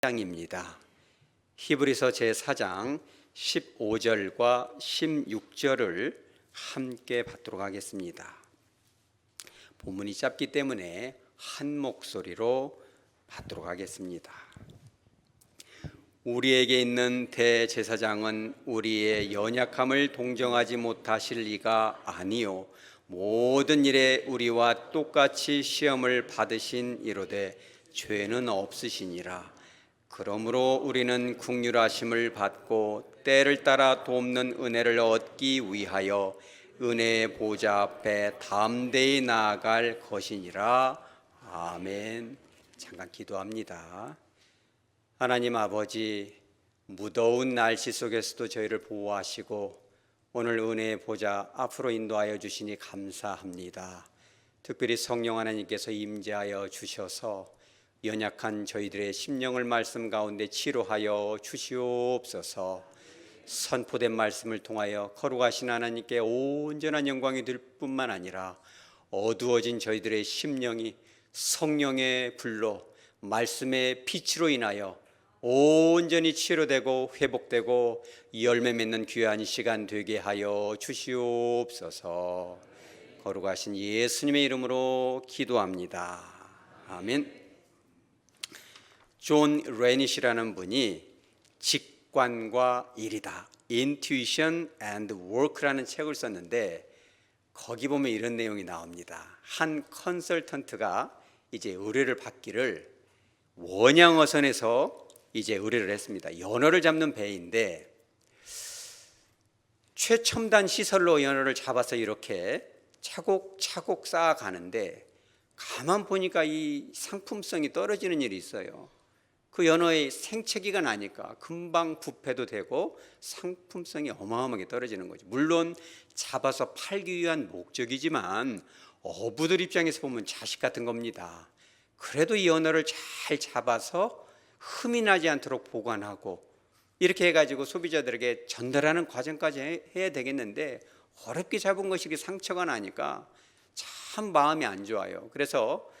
장입니다. 히브리서 제4장 15절과 16절을 함께 받도록 하겠습니다. 본문이 짧기 때문에 한 목소리로 받도록 하겠습니다. 우리에게 있는 대제사장은 우리의 연약함을 동정하지 못하실 리가 아니요 모든 일에 우리와 똑같이 시험을 받으신 이로되 죄는 없으시니라. 그러므로 우리는 긍휼하심을 받고 때를 따라 돕는 은혜를 얻기 위하여 은혜의 보좌 앞에 담대히 나아갈 것이니라. 아멘. 잠깐 기도합니다. 하나님 아버지, 무더운 날씨 속에서도 저희를 보호하시고 오늘 은혜의 보좌 앞으로 인도하여 주시니 감사합니다. 특별히 성령 하나님께서 임재하여 주셔서 연약한 저희들의 심령을 말씀 가운데 치료하여 주시옵소서. 선포된 말씀을 통하여 거룩하신 하나님께 온전한 영광이 될 뿐만 아니라 어두워진 저희들의 심령이 성령의 불로 말씀의 빛으로 인하여 온전히 치료되고 회복되고 열매 맺는 귀한 시간 되게 하여 주시옵소서. 거룩하신 예수님의 이름으로 기도합니다. 아멘. 존 레닛이라는 분이 직관과 일이다, Intuition and Work라는 책을 썼는데 거기 보면 이런 내용이 나옵니다. 한 컨설턴트가 이제 의뢰를 받기를 원양어선에서 이제 의뢰를 했습니다. 연어를 잡는 배인데 최첨단 시설로 연어를 잡아서 이렇게 차곡차곡 쌓아가는데 가만 보니까 이 상품성이 떨어지는 일이 있어요. 그 연어의 생채기가 나니까 금방 부패도 되고 상품성이 어마어마하게 떨어지는 거죠. 물론 잡아서 팔기 위한 목적이지만 어부들 입장에서 보면 자식 같은 겁니다. 그래도 이 연어를 잘 잡아서 흠이 나지 않도록 보관하고 이렇게 해가지고 소비자들에게 전달하는 과정까지 해야 되겠는데 어렵게 잡은 것이 상처가 나니까 참 마음이 안 좋아요. 그래서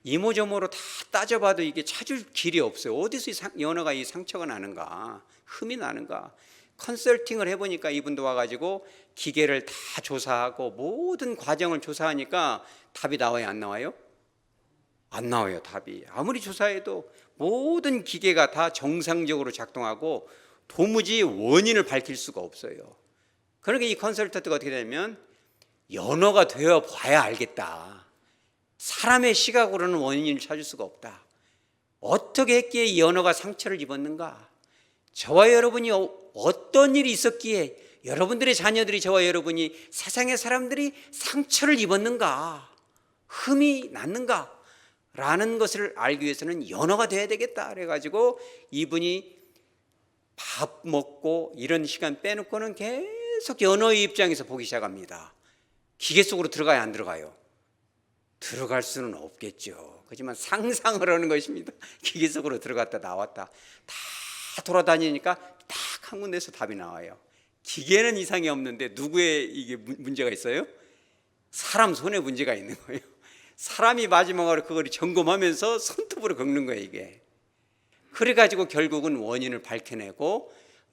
이모저모로 다 따져봐도 이게 찾을 길이 없어요. 어디서 연어가 이 상처가 나는가, 흠이 나는가. 컨설팅을 해보니까 이분도 와가지고 기계를 다 조사하고 모든 과정을 조사하니까 답이 나와요, 안 나와요? 안 나와요, 답이. 아무리 조사해도 모든 기계가 다 정상적으로 작동하고 도무지 원인을 밝힐 수가 없어요. 그러니까 이 컨설턴트가 어떻게 되냐면 연어가 되어 봐야 알겠다. 사람의 시각으로는 원인을 찾을 수가 없다. 어떻게 했기에 이 연어가 상처를 입었는가? 저와 여러분이 어떤 일이 있었기에 여러분들의 자녀들이 저와 여러분이 세상의 사람들이 상처를 입었는가? 흠이 났는가? 라는 것을 알기 위해서는 연어가 돼야 되겠다. 그래가지고 이분이 밥 먹고 이런 시간 빼놓고는 계속 연어의 입장에서 보기 시작합니다. 기계 속으로 들어가야 안 들어가요? 들어갈 수는 없겠죠. 하지만 상상을 하는 것입니다. 기계 속으로 들어갔다 나왔다 다 돌아다니니까 딱 한 군데서 답이 나와요. 기계는 이상이 없는데 누구의 이게 문제가 있어요? 사람 손에 문제가 있는 거예요. 사람이 마지막으로 그걸 점검하면서 손톱으로 긁는 거예요, 이게. 그래가지고 결국은 원인을 밝혀내고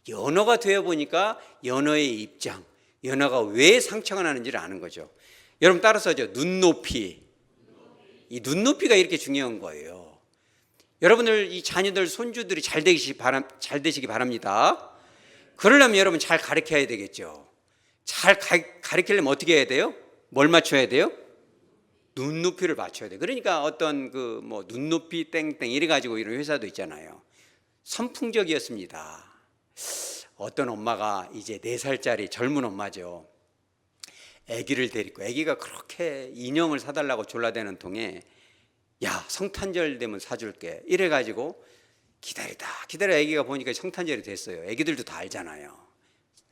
연어가 되어보니까 연어의 입장, 연어가 왜 상처가 나는지를 아는 거죠. 여러분 따라서 눈높이. 이 눈높이가 이렇게 중요한 거예요. 여러분들 이 자녀들 손주들이 잘 되시기 바랍니다. 그러려면 여러분 잘 가르쳐야 되겠죠. 잘 가르치려면 어떻게 해야 돼요? 뭘 맞춰야 돼요? 눈높이를 맞춰야 돼요. 그러니까 어떤 눈높이 땡땡 이래 가지고 이런 회사도 있잖아요. 선풍적이었습니다. 어떤 엄마가 이제 4살짜리 젊은 엄마죠. 아기를 데리고 아기가 그렇게 인형을 사달라고 졸라대는 통에 야 성탄절 되면 사줄게 이래가지고 기다려 아기가 보니까 성탄절이 됐어요. 아기들도 다 알잖아요.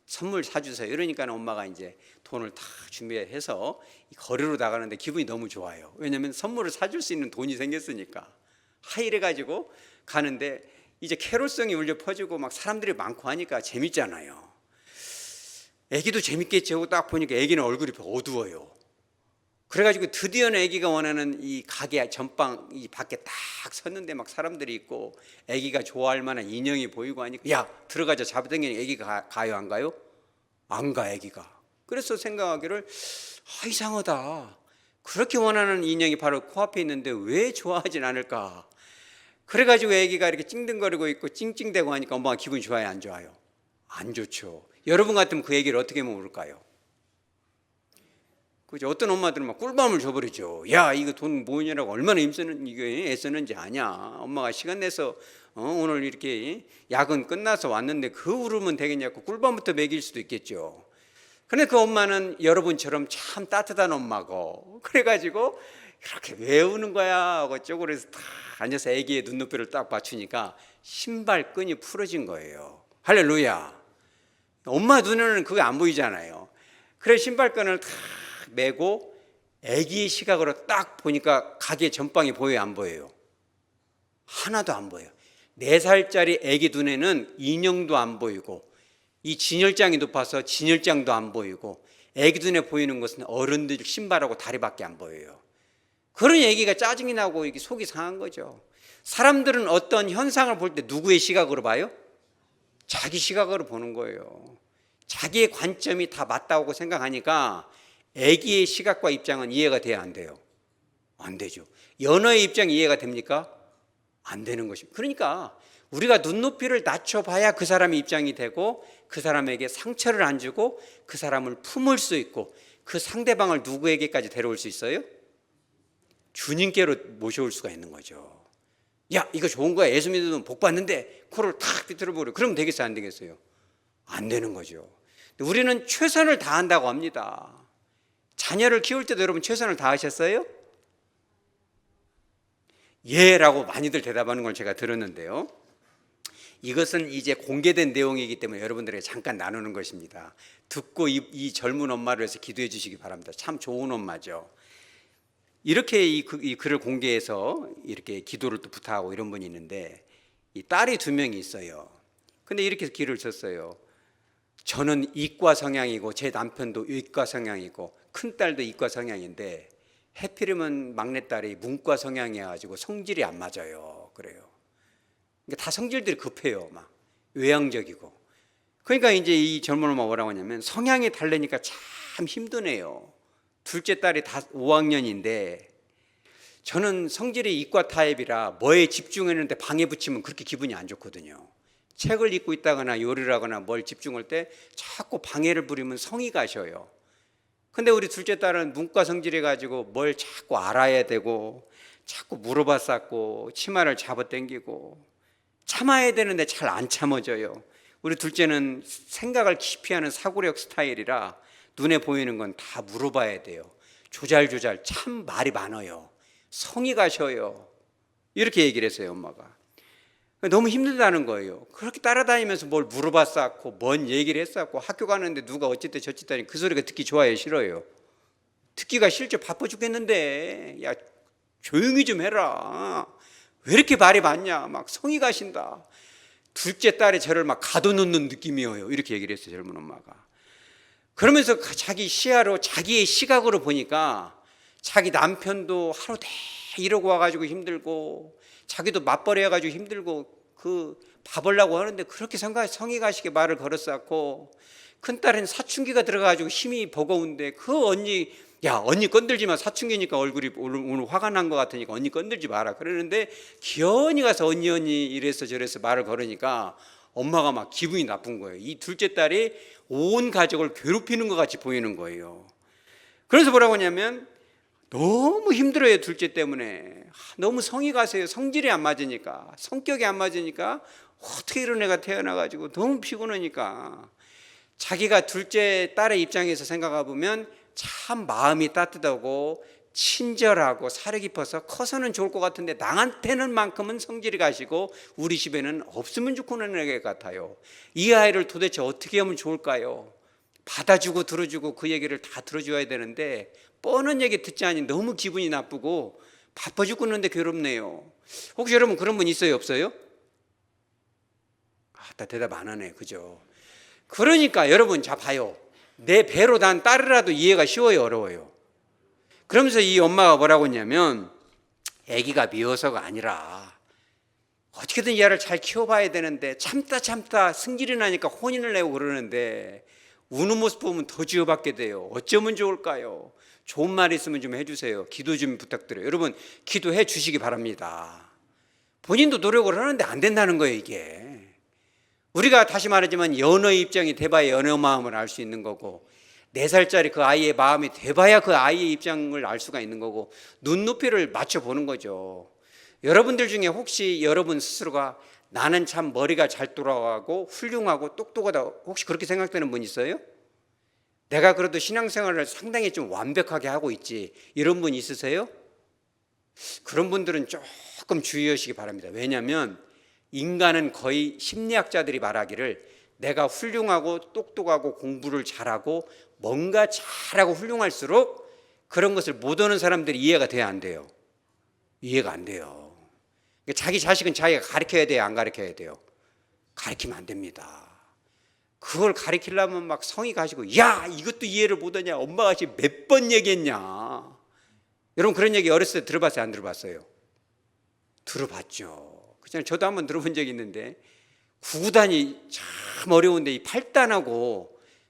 선물 사주세요 이러니까 엄마가 이제 돈을 다 준비해서 거리로 나가는데 기분이 너무 좋아요. 왜냐하면 선물을 사줄 수 있는 돈이 생겼으니까. 이래가지고 가는데 이제 캐롤성이 울려 퍼지고 막 사람들이 많고 하니까 재밌잖아요. 애기도 재밌겠지 하고 딱 보니까 애기는 얼굴이 어두워요. 그래가지고 드디어는 아기가 원하는 이 가게 전방 이 밖에 딱 섰는데 막 사람들이 있고 아기가 좋아할 만한 인형이 보이고 하니까 야 들어가자 잡아당기니 아기가 가요 안 가요? 안 가 아기가. 그래서 생각하기를 이상하다. 그렇게 원하는 인형이 바로 코앞에 있는데 왜 좋아하진 않을까? 그래가지고 아기가 이렇게 찡득거리고 있고 찡찡대고 하니까 엄마가 기분이 좋아요 안 좋아요? 안 좋죠. 여러분 같으면 그 얘기를 어떻게 물을까요? 그죠? 어떤 엄마들은 막 꿀밤을 줘버리죠. 야 이거 돈 모으느라고 얼마나 힘쓰는 이게 애쓰는지 아냐. 엄마가 시간 내서 오늘 이렇게 야근 끝나서 왔는데 그 울으면 되겠냐고 꿀밤부터 먹일 수도 있겠죠. 근데 그 엄마는 여러분처럼 참 따뜻한 엄마고 그래가지고 이렇게 왜 우는 거야 하고 쪼그려서 딱 앉아서 아기의 눈높이를 딱 맞추니까 신발끈이 풀어진 거예요. 할렐루야. 엄마 눈에는 그게 안 보이잖아요. 그래 신발끈을 딱 메고 아기의 시각으로 딱 보니까 가게 전방이 보여요 안 보여요? 하나도 안 보여요. 4살짜리 아기 눈에는 인형도 안 보이고 이 진열장이 높아서 진열장도 안 보이고 아기 눈에 보이는 것은 어른들 신발하고 다리밖에 안 보여요. 그런 얘기가 짜증이 나고 이게 속이 상한 거죠. 사람들은 어떤 현상을 볼 때 누구의 시각으로 봐요? 자기 시각으로 보는 거예요. 자기의 관점이 다 맞다고 생각하니까 아기의 시각과 입장은 이해가 돼야 안 돼요? 안 되죠. 연어의 입장이 이해가 됩니까? 안 되는 것입니다. 그러니까 우리가 눈높이를 낮춰봐야 그 사람의 입장이 되고 그 사람에게 상처를 안 주고 그 사람을 품을 수 있고 그 상대방을 누구에게까지 데려올 수 있어요? 주님께로 모셔올 수가 있는 거죠. 야 이거 좋은 거야 예수 믿으면 복 받는데 코를 탁 비틀어버려. 그러면 되겠어요 안 되겠어요? 안 되는 거죠. 우리는 최선을 다한다고 합니다. 자녀를 키울 때도 여러분 최선을 다하셨어요? 예 라고 많이들 대답하는 걸 제가 들었는데요. 이것은 이제 공개된 내용이기 때문에 여러분들에게 잠깐 나누는 것입니다. 듣고 이 젊은 엄마를 위해서 기도해 주시기 바랍니다. 참 좋은 엄마죠. 이렇게 이 글을 공개해서 이렇게 기도를 또 부탁하고 이런 분이 있는데 이 딸이 2명이 있어요. 근데 이렇게 글을 썼어요. 저는 이과 성향이고 제 남편도 이과 성향이고 큰딸도 이과 성향인데 해필이면 막내딸이 문과 성향이어가지고 성질이 안 맞아요. 그래요. 그러니까 다 성질들이 급해요. 막 외향적이고. 그러니까 이제 이 젊은 엄마가 뭐라고 하냐면 성향이 다르니까 참 힘드네요. 둘째 딸이 다 5학년인데 저는 성질이 이과 타입이라 뭐에 집중했는데 방해 붙이면 그렇게 기분이 안 좋거든요. 책을 읽고 있다거나 요리를 하거나 뭘 집중할 때 자꾸 방해를 부리면 성이 가셔요. 근데 우리 둘째 딸은 문과 성질이 가지고 뭘 자꾸 알아야 되고 자꾸 물어봐 쌓고 치마를 잡아당기고 참아야 되는데 잘 안 참아져요. 우리 둘째는 생각을 깊이 하는 사고력 스타일이라 눈에 보이는 건 다 물어봐야 돼요. 조잘조잘 참 말이 많아요. 성이 가셔요. 이렇게 얘기를 했어요 엄마가. 너무 힘들다는 거예요. 그렇게 따라다니면서 뭘 물어봐 쌓고 뭔 얘기를 했었고 학교 가는데 누가 어쨌든 저쨌다니 그 소리가 듣기 좋아요 싫어요? 듣기가 싫죠. 바빠 죽겠는데 야 조용히 좀 해라. 왜 이렇게 말이 많냐. 막 성이 가신다. 둘째 딸이 저를 막 가둬놓는 느낌이에요. 이렇게 얘기를 했어요 젊은 엄마가. 그러면서 자기 시야로 자기의 시각으로 보니까 자기 남편도 하루 대 이러고 와가지고 힘들고 자기도 맞벌이 해가지고 힘들고 그 밥을라고 하는데 그렇게 성이 가시게 말을 걸었었고 큰딸은 사춘기가 들어가가지고 힘이 버거운데 그 언니 야 언니 건들지 마. 사춘기니까 얼굴이 오늘 화가 난 것 같으니까 언니 건들지 마라 그러는데 기어이 가서 언니 이래서 저래서 말을 걸으니까 엄마가 막 기분이 나쁜 거예요. 이 둘째 딸이 온 가족을 괴롭히는 것 같이 보이는 거예요. 그래서 뭐라고 하냐면 너무 힘들어요 둘째 때문에. 너무 성이 가세요. 성질이 안 맞으니까 성격이 안 맞으니까 어떻게 이런 애가 태어나가지고 너무 피곤하니까 자기가 둘째 딸의 입장에서 생각해 보면 참 마음이 따뜻하고 친절하고 사려 깊어서 커서는 좋을 것 같은데 나한테는 만큼은 성질이 가시고 우리 집에는 없으면 좋겠는 애 같아요. 이 아이를 도대체 어떻게 하면 좋을까요? 받아주고 들어주고 그 얘기를 다 들어줘야 되는데 뻔한 얘기 듣지 않니 너무 기분이 나쁘고 바빠 죽겠는데 괴롭네요. 혹시 여러분 그런 분 있어요 없어요? 다 대답 안 하네 그죠? 그러니까 여러분 자 봐요. 내 배로 난 딸이라도 이해가 쉬워요 어려워요? 그러면서 이 엄마가 뭐라고 했냐면 아기가 미워서가 아니라 어떻게든 얘를 잘 키워봐야 되는데 참다 승질이 나니까 혼인을 내고 그러는데 우는 모습 보면 더 지어받게 돼요. 어쩌면 좋을까요? 좋은 말 있으면 좀 해주세요. 기도 좀 부탁드려요. 여러분 기도해 주시기 바랍니다. 본인도 노력을 하는데 안 된다는 거예요. 이게 우리가 다시 말하지만 연어의 입장이 돼봐야 연어 마음을 알 수 있는 거고 4살짜리 그 아이의 마음이 돼봐야 그 아이의 입장을 알 수가 있는 거고 눈높이를 맞춰보는 거죠. 여러분들 중에 혹시 여러분 스스로가 나는 참 머리가 잘 돌아가고 훌륭하고 똑똑하다 혹시 그렇게 생각되는 분 있어요? 내가 그래도 신앙생활을 상당히 좀 완벽하게 하고 있지 이런 분 있으세요? 그런 분들은 조금 주의하시기 바랍니다. 왜냐하면 인간은 거의 심리학자들이 말하기를 내가 훌륭하고 똑똑하고 공부를 잘하고 뭔가 잘하고 훌륭할수록 그런 것을 못 오는 사람들이 이해가 돼야 안 돼요. 이해가 안 돼요. 자기 자식은 자기가 가르쳐야 돼요? 안 가르쳐야 돼요? 가르치면 안 됩니다. 그걸 가르치려면 막 성의 가지고 야 이것도 이해를 못하냐 엄마가 지금 몇 번 얘기했냐. 여러분 그런 얘기 어렸을 때 들어봤어요? 안 들어봤어요? 들어봤죠. 그냥 저도 한번 들어본 적이 있는데 9단이 참 어려운데 이 8단하고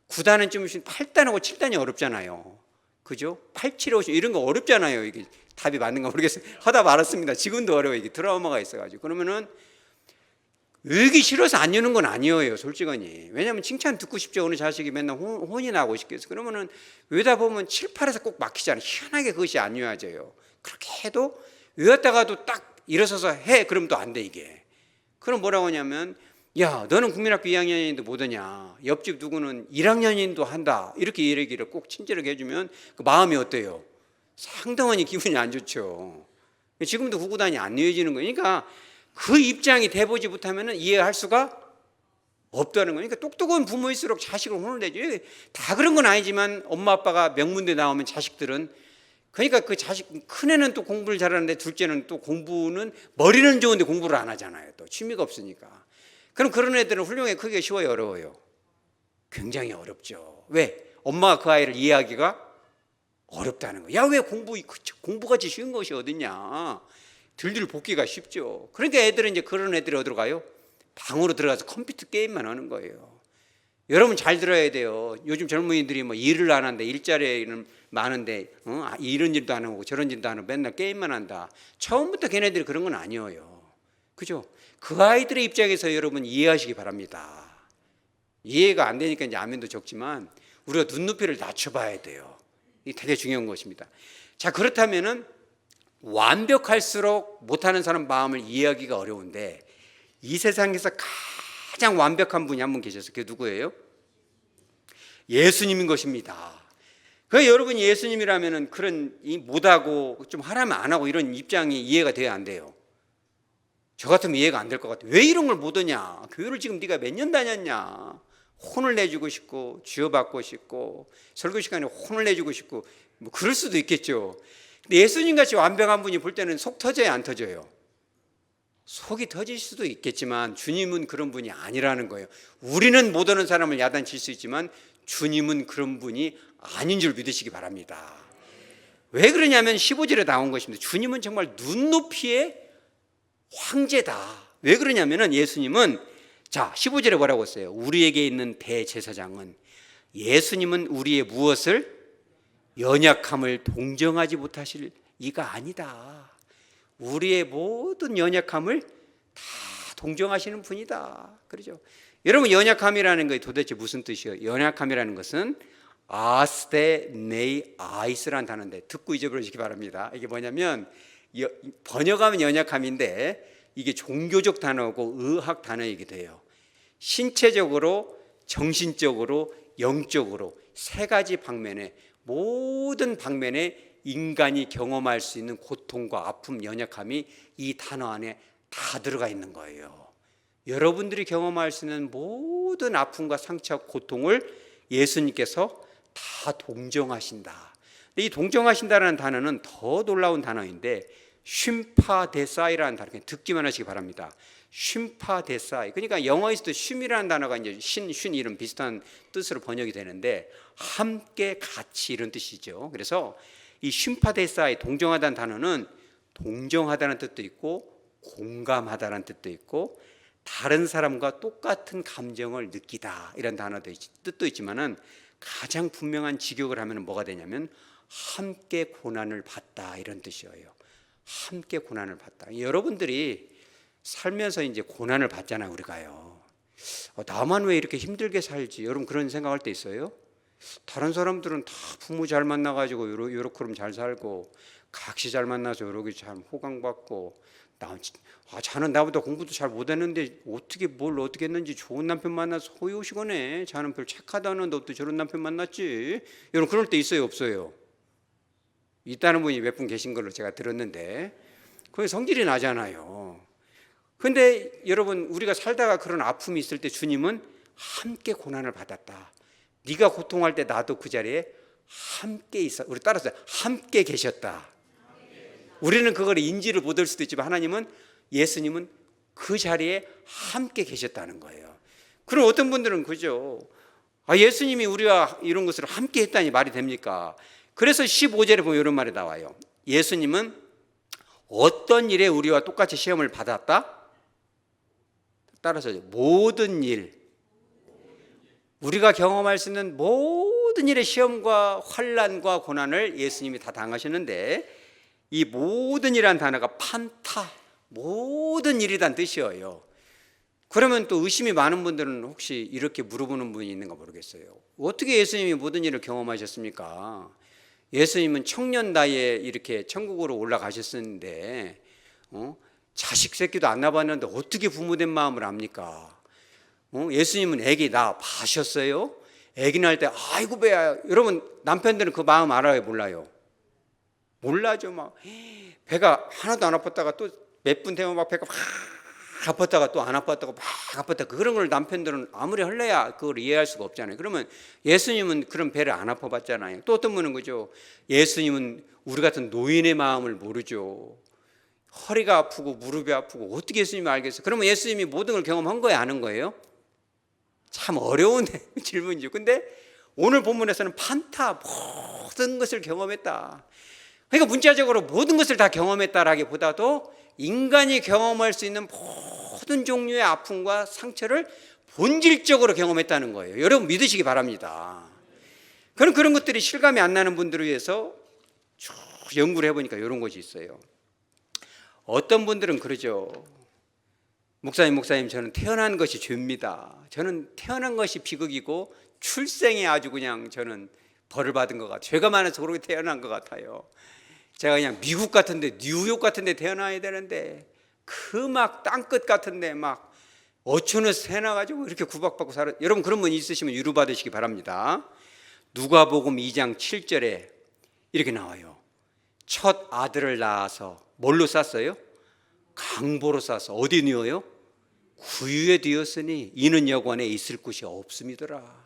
9단은 좀 8단하고 7단이 어렵잖아요. 그죠? 8, 7, 5 이런 거 어렵잖아요. 이게 답이 맞는가 모르겠어요. 하다 말았습니다. 지금도 어려워요. 이게 트라우마가 있어가지고. 그러면은 외우기 싫어서 안 외우는 건 아니에요. 솔직하니. 왜냐하면 칭찬 듣고 싶죠. 어느 자식이 맨날 혼이 나고 싶겠어. 그러면은 외우다 보면 7, 8에서 꼭 막히잖아요. 희한하게 그것이 안 외워져요. 그렇게 해도 외웠다가도 딱 일어서서 해. 그러면 또 안 돼 이게. 그럼 뭐라고 하냐면 야 너는 국민학교 2학년인데 못하냐. 옆집 누구는 1학년인도 한다. 이렇게 얘기를 꼭 친절하게 해주면 그 마음이 어때요? 상당히 기분이 안 좋죠. 지금도 구구단이 안 외워지는 거니까 그 입장이 돼보지 못하면 이해할 수가 없다는 거니까 똑똑한 부모일수록 자식을 혼을 내죠. 다 그런 건 아니지만 엄마 아빠가 명문대 나오면 자식들은 그러니까 그 자식 큰애는 또 공부를 잘하는데 둘째는 또 공부는 머리는 좋은데 공부를 안 하잖아요. 또 취미가 없으니까. 그럼 그런 애들은 훌륭하게 크기가 쉬워요, 어려워요? 굉장히 어렵죠. 왜? 엄마가 그 아이를 이해하기가 어렵다는 거예요. 야, 왜 공부같이 쉬운 것이 어딨냐? 들들 복기가 쉽죠. 그러니까 애들은 이제 그런 애들이 어디로 가요? 방으로 들어가서 컴퓨터 게임만 하는 거예요. 여러분 잘 들어야 돼요. 요즘 젊은이들이 뭐 일을 안 한대. 일자리는 많은데 이런 일도 안 하고 저런 일도 안 하고 맨날 게임만 한다. 처음부터 걔네들이 그런 건 아니에요. 그죠? 그 아이들의 입장에서 여러분 이해하시기 바랍니다. 이해가 안 되니까 이제 아멘도 적지만 우리가 눈높이를 낮춰봐야 돼요. 이게 되게 중요한 것입니다. 자, 그렇다면은 완벽할수록 못하는 사람 마음을 이해하기가 어려운데 이 세상에서 가장 완벽한 분이 한 분 계셔서 그게 누구예요? 예수님인 것입니다. 그 여러분이 예수님이라면은 그런 못하고 좀 하라면 안 하고 이런 입장이 이해가 돼야 안 돼요. 저 같으면 이해가 안 될 것 같아요. 왜 이런 걸 못하냐? 교회를 지금 네가 몇 년 다녔냐? 혼을 내주고 싶고 쥐어받고 싶고 설교 시간에 혼을 내주고 싶고 뭐 그럴 수도 있겠죠. 근데 예수님같이 완벽한 분이 볼 때는 속 터져요, 안 터져요? 속이 터질 수도 있겠지만 주님은 그런 분이 아니라는 거예요. 우리는 못 오는 사람을 야단칠 수 있지만 주님은 그런 분이 아닌 줄 믿으시기 바랍니다. 왜 그러냐면 15절에 나온 것입니다. 주님은 정말 눈높이의 황제다. 왜 그러냐면 예수님은 자 15절에 뭐라고 했어요? 우리에게 있는 대제사장은 예수님은 우리의 무엇을? 연약함을 동정하지 못하실 이가 아니다. 우리의 모든 연약함을 다 동정하시는 분이다. 그렇죠? 여러분 연약함이라는 게 도대체 무슨 뜻이에요? 연약함이라는 것은 아스테 네이 아이스라는 단어인데 듣고 잊어버리시기 바랍니다. 이게 뭐냐면 번역하면 연약함인데 이게 종교적 단어고 의학 단어이기도 해요. 신체적으로 정신적으로 영적으로 세 가지 방면에 모든 방면에 인간이 경험할 수 있는 고통과 아픔, 연약함이 이 단어 안에 다 들어가 있는 거예요. 여러분들이 경험할 수 있는 모든 아픔과 상처, 고통을 예수님께서 다 동정하신다. 이 동정하신다라는 단어는 더 놀라운 단어인데 쉼파데사이라는 단어, 듣기만 하시기 바랍니다. 쉼파데사이. 그러니까 영어에서도 쉼이라는 단어가 이제 쉰 이런 비슷한 뜻으로 번역이 되는데 함께 같이 이런 뜻이죠. 그래서 이 쉼파데사의 동정하다는 단어는 동정하다는 뜻도 있고 공감하다는 뜻도 있고 다른 사람과 똑같은 감정을 느끼다 이런 단어도 뜻도 있지만은 가장 분명한 직역을 하면 뭐가 되냐면 함께 고난을 받다 이런 뜻이에요. 함께 고난을 받다. 여러분들이 살면서 이제 고난을 받잖아요, 우리가요. 나만 왜 이렇게 힘들게 살지? 여러분 그런 생각할 때 있어요? 다른 사람들은 다 부모 잘 만나가지고 요렇게 잘 살고 각시 잘 만나서 요렇게 잘 호강받고 자는 나보다 공부도 잘 못했는데 어떻게 했는지 좋은 남편 만나서 호의호식하네. 자는 별 착하다는데 어떻게 저런 남편 만났지? 여러분 그럴 때 있어요, 없어요? 있다는 분이 몇 분 계신 걸로 제가 들었는데 그게 성질이 나잖아요. 근데 여러분 우리가 살다가 그런 아픔이 있을 때 주님은 함께 고난을 받았다. 네가 고통할 때 나도 그 자리에 함께 있어. 우리 따라서 함께 계셨다. 우리는 그걸 인지를 못할 수도 있지만 하나님은 예수님은 그 자리에 함께 계셨다는 거예요. 그럼 어떤 분들은 그죠? 예수님이 우리와 이런 것을 함께 했다니 말이 됩니까? 그래서 15절에 보면 이런 말이 나와요. 예수님은 어떤 일에 우리와 똑같이 시험을 받았다? 따라서 모든 일, 우리가 경험할 수 있는 모든 일의 시험과 환난과 고난을 예수님이 다 당하셨는데 이 모든 일이라는 단어가 판타, 모든 일이란 뜻이에요. 그러면 또 의심이 많은 분들은 혹시 이렇게 물어보는 분이 있는가 모르겠어요. 어떻게 예수님이 모든 일을 경험하셨습니까? 예수님은 청년 나이에 이렇게 천국으로 올라가셨었는데 자식 새끼도 안 낳아봤는데 어떻게 부모된 마음을 압니까? 예수님은 아기 낳아보셨어요? 아기 낳을 때 아이고 배야. 여러분 남편들은 그 마음 알아요, 몰라요? 몰라죠. 막 배가 하나도 안 아팠다가 또 몇 분 되면 막 배가 막 아팠다가 또 안 아팠다가 막 아팠다. 그런 걸 남편들은 아무리 할래야 그걸 이해할 수가 없잖아요. 그러면 예수님은 그런 배를 안 아파봤잖아요. 또 어떤 분은 그죠? 예수님은 우리 같은 노인의 마음을 모르죠. 허리가 아프고 무릎이 아프고 어떻게 예수님이 알겠어요? 그러면 예수님이 모든 걸 경험한 거예요, 아는 거예요? 참 어려운 질문이죠. 근데 오늘 본문에서는 판타 모든 것을 경험했다. 그러니까 문자적으로 모든 것을 다 경험했다라기보다도 인간이 경험할 수 있는 모든 종류의 아픔과 상처를 본질적으로 경험했다는 거예요. 여러분 믿으시기 바랍니다. 그런 것들이 실감이 안 나는 분들을 위해서 쭉 연구를 해보니까 이런 것이 있어요. 어떤 분들은 그러죠. 목사님 저는 태어난 것이 죄입니다. 저는 태어난 것이 비극이고 출생에 아주 그냥 저는 벌을 받은 것 같아요. 죄가 많아서 그렇게 태어난 것 같아요. 제가 그냥 미국 같은데 뉴욕 같은데 태어나야 되는데 그 막 땅끝 같은데 막 어촌에서 태어나가지고 이렇게 구박받고 살아. 여러분 그런 분 있으시면 위로 받으시기 바랍니다. 누가복음 2장 7절에 이렇게 나와요. 첫 아들을 낳아서 뭘로 쌌어요? 강보로 쌌어. 어디 누워요? 구유에 뒤었으니 이는 여관에 있을 곳이 없음이더라.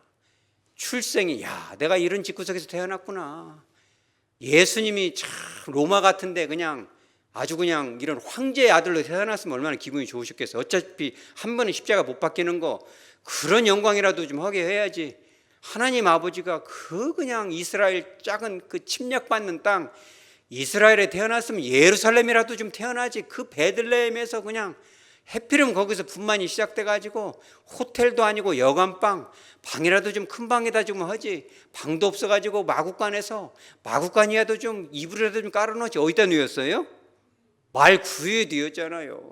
출생이 내가 이런 집구석에서 태어났구나. 예수님이 참 로마 같은데 그냥 아주 그냥 이런 황제의 아들로 태어났으면 얼마나 기분이 좋으셨겠어요. 어차피 한 번은 십자가 못 박히는 거 그런 영광이라도 좀 하게 해야지. 하나님 아버지가 그냥 이스라엘 작은 그 침략받는 땅 이스라엘에 태어났으면 예루살렘이라도 좀 태어나지. 그 베들레헴에서 그냥 해피름 거기서 분만이 시작돼가지고 호텔도 아니고 여관방 방이라도 좀 큰 방에다 좀 하지. 방도 없어가지고 마구간이라도 좀 이불이라도 좀 깔아놓지. 어디다 누웠어요? 말 구유에 누웠잖아요.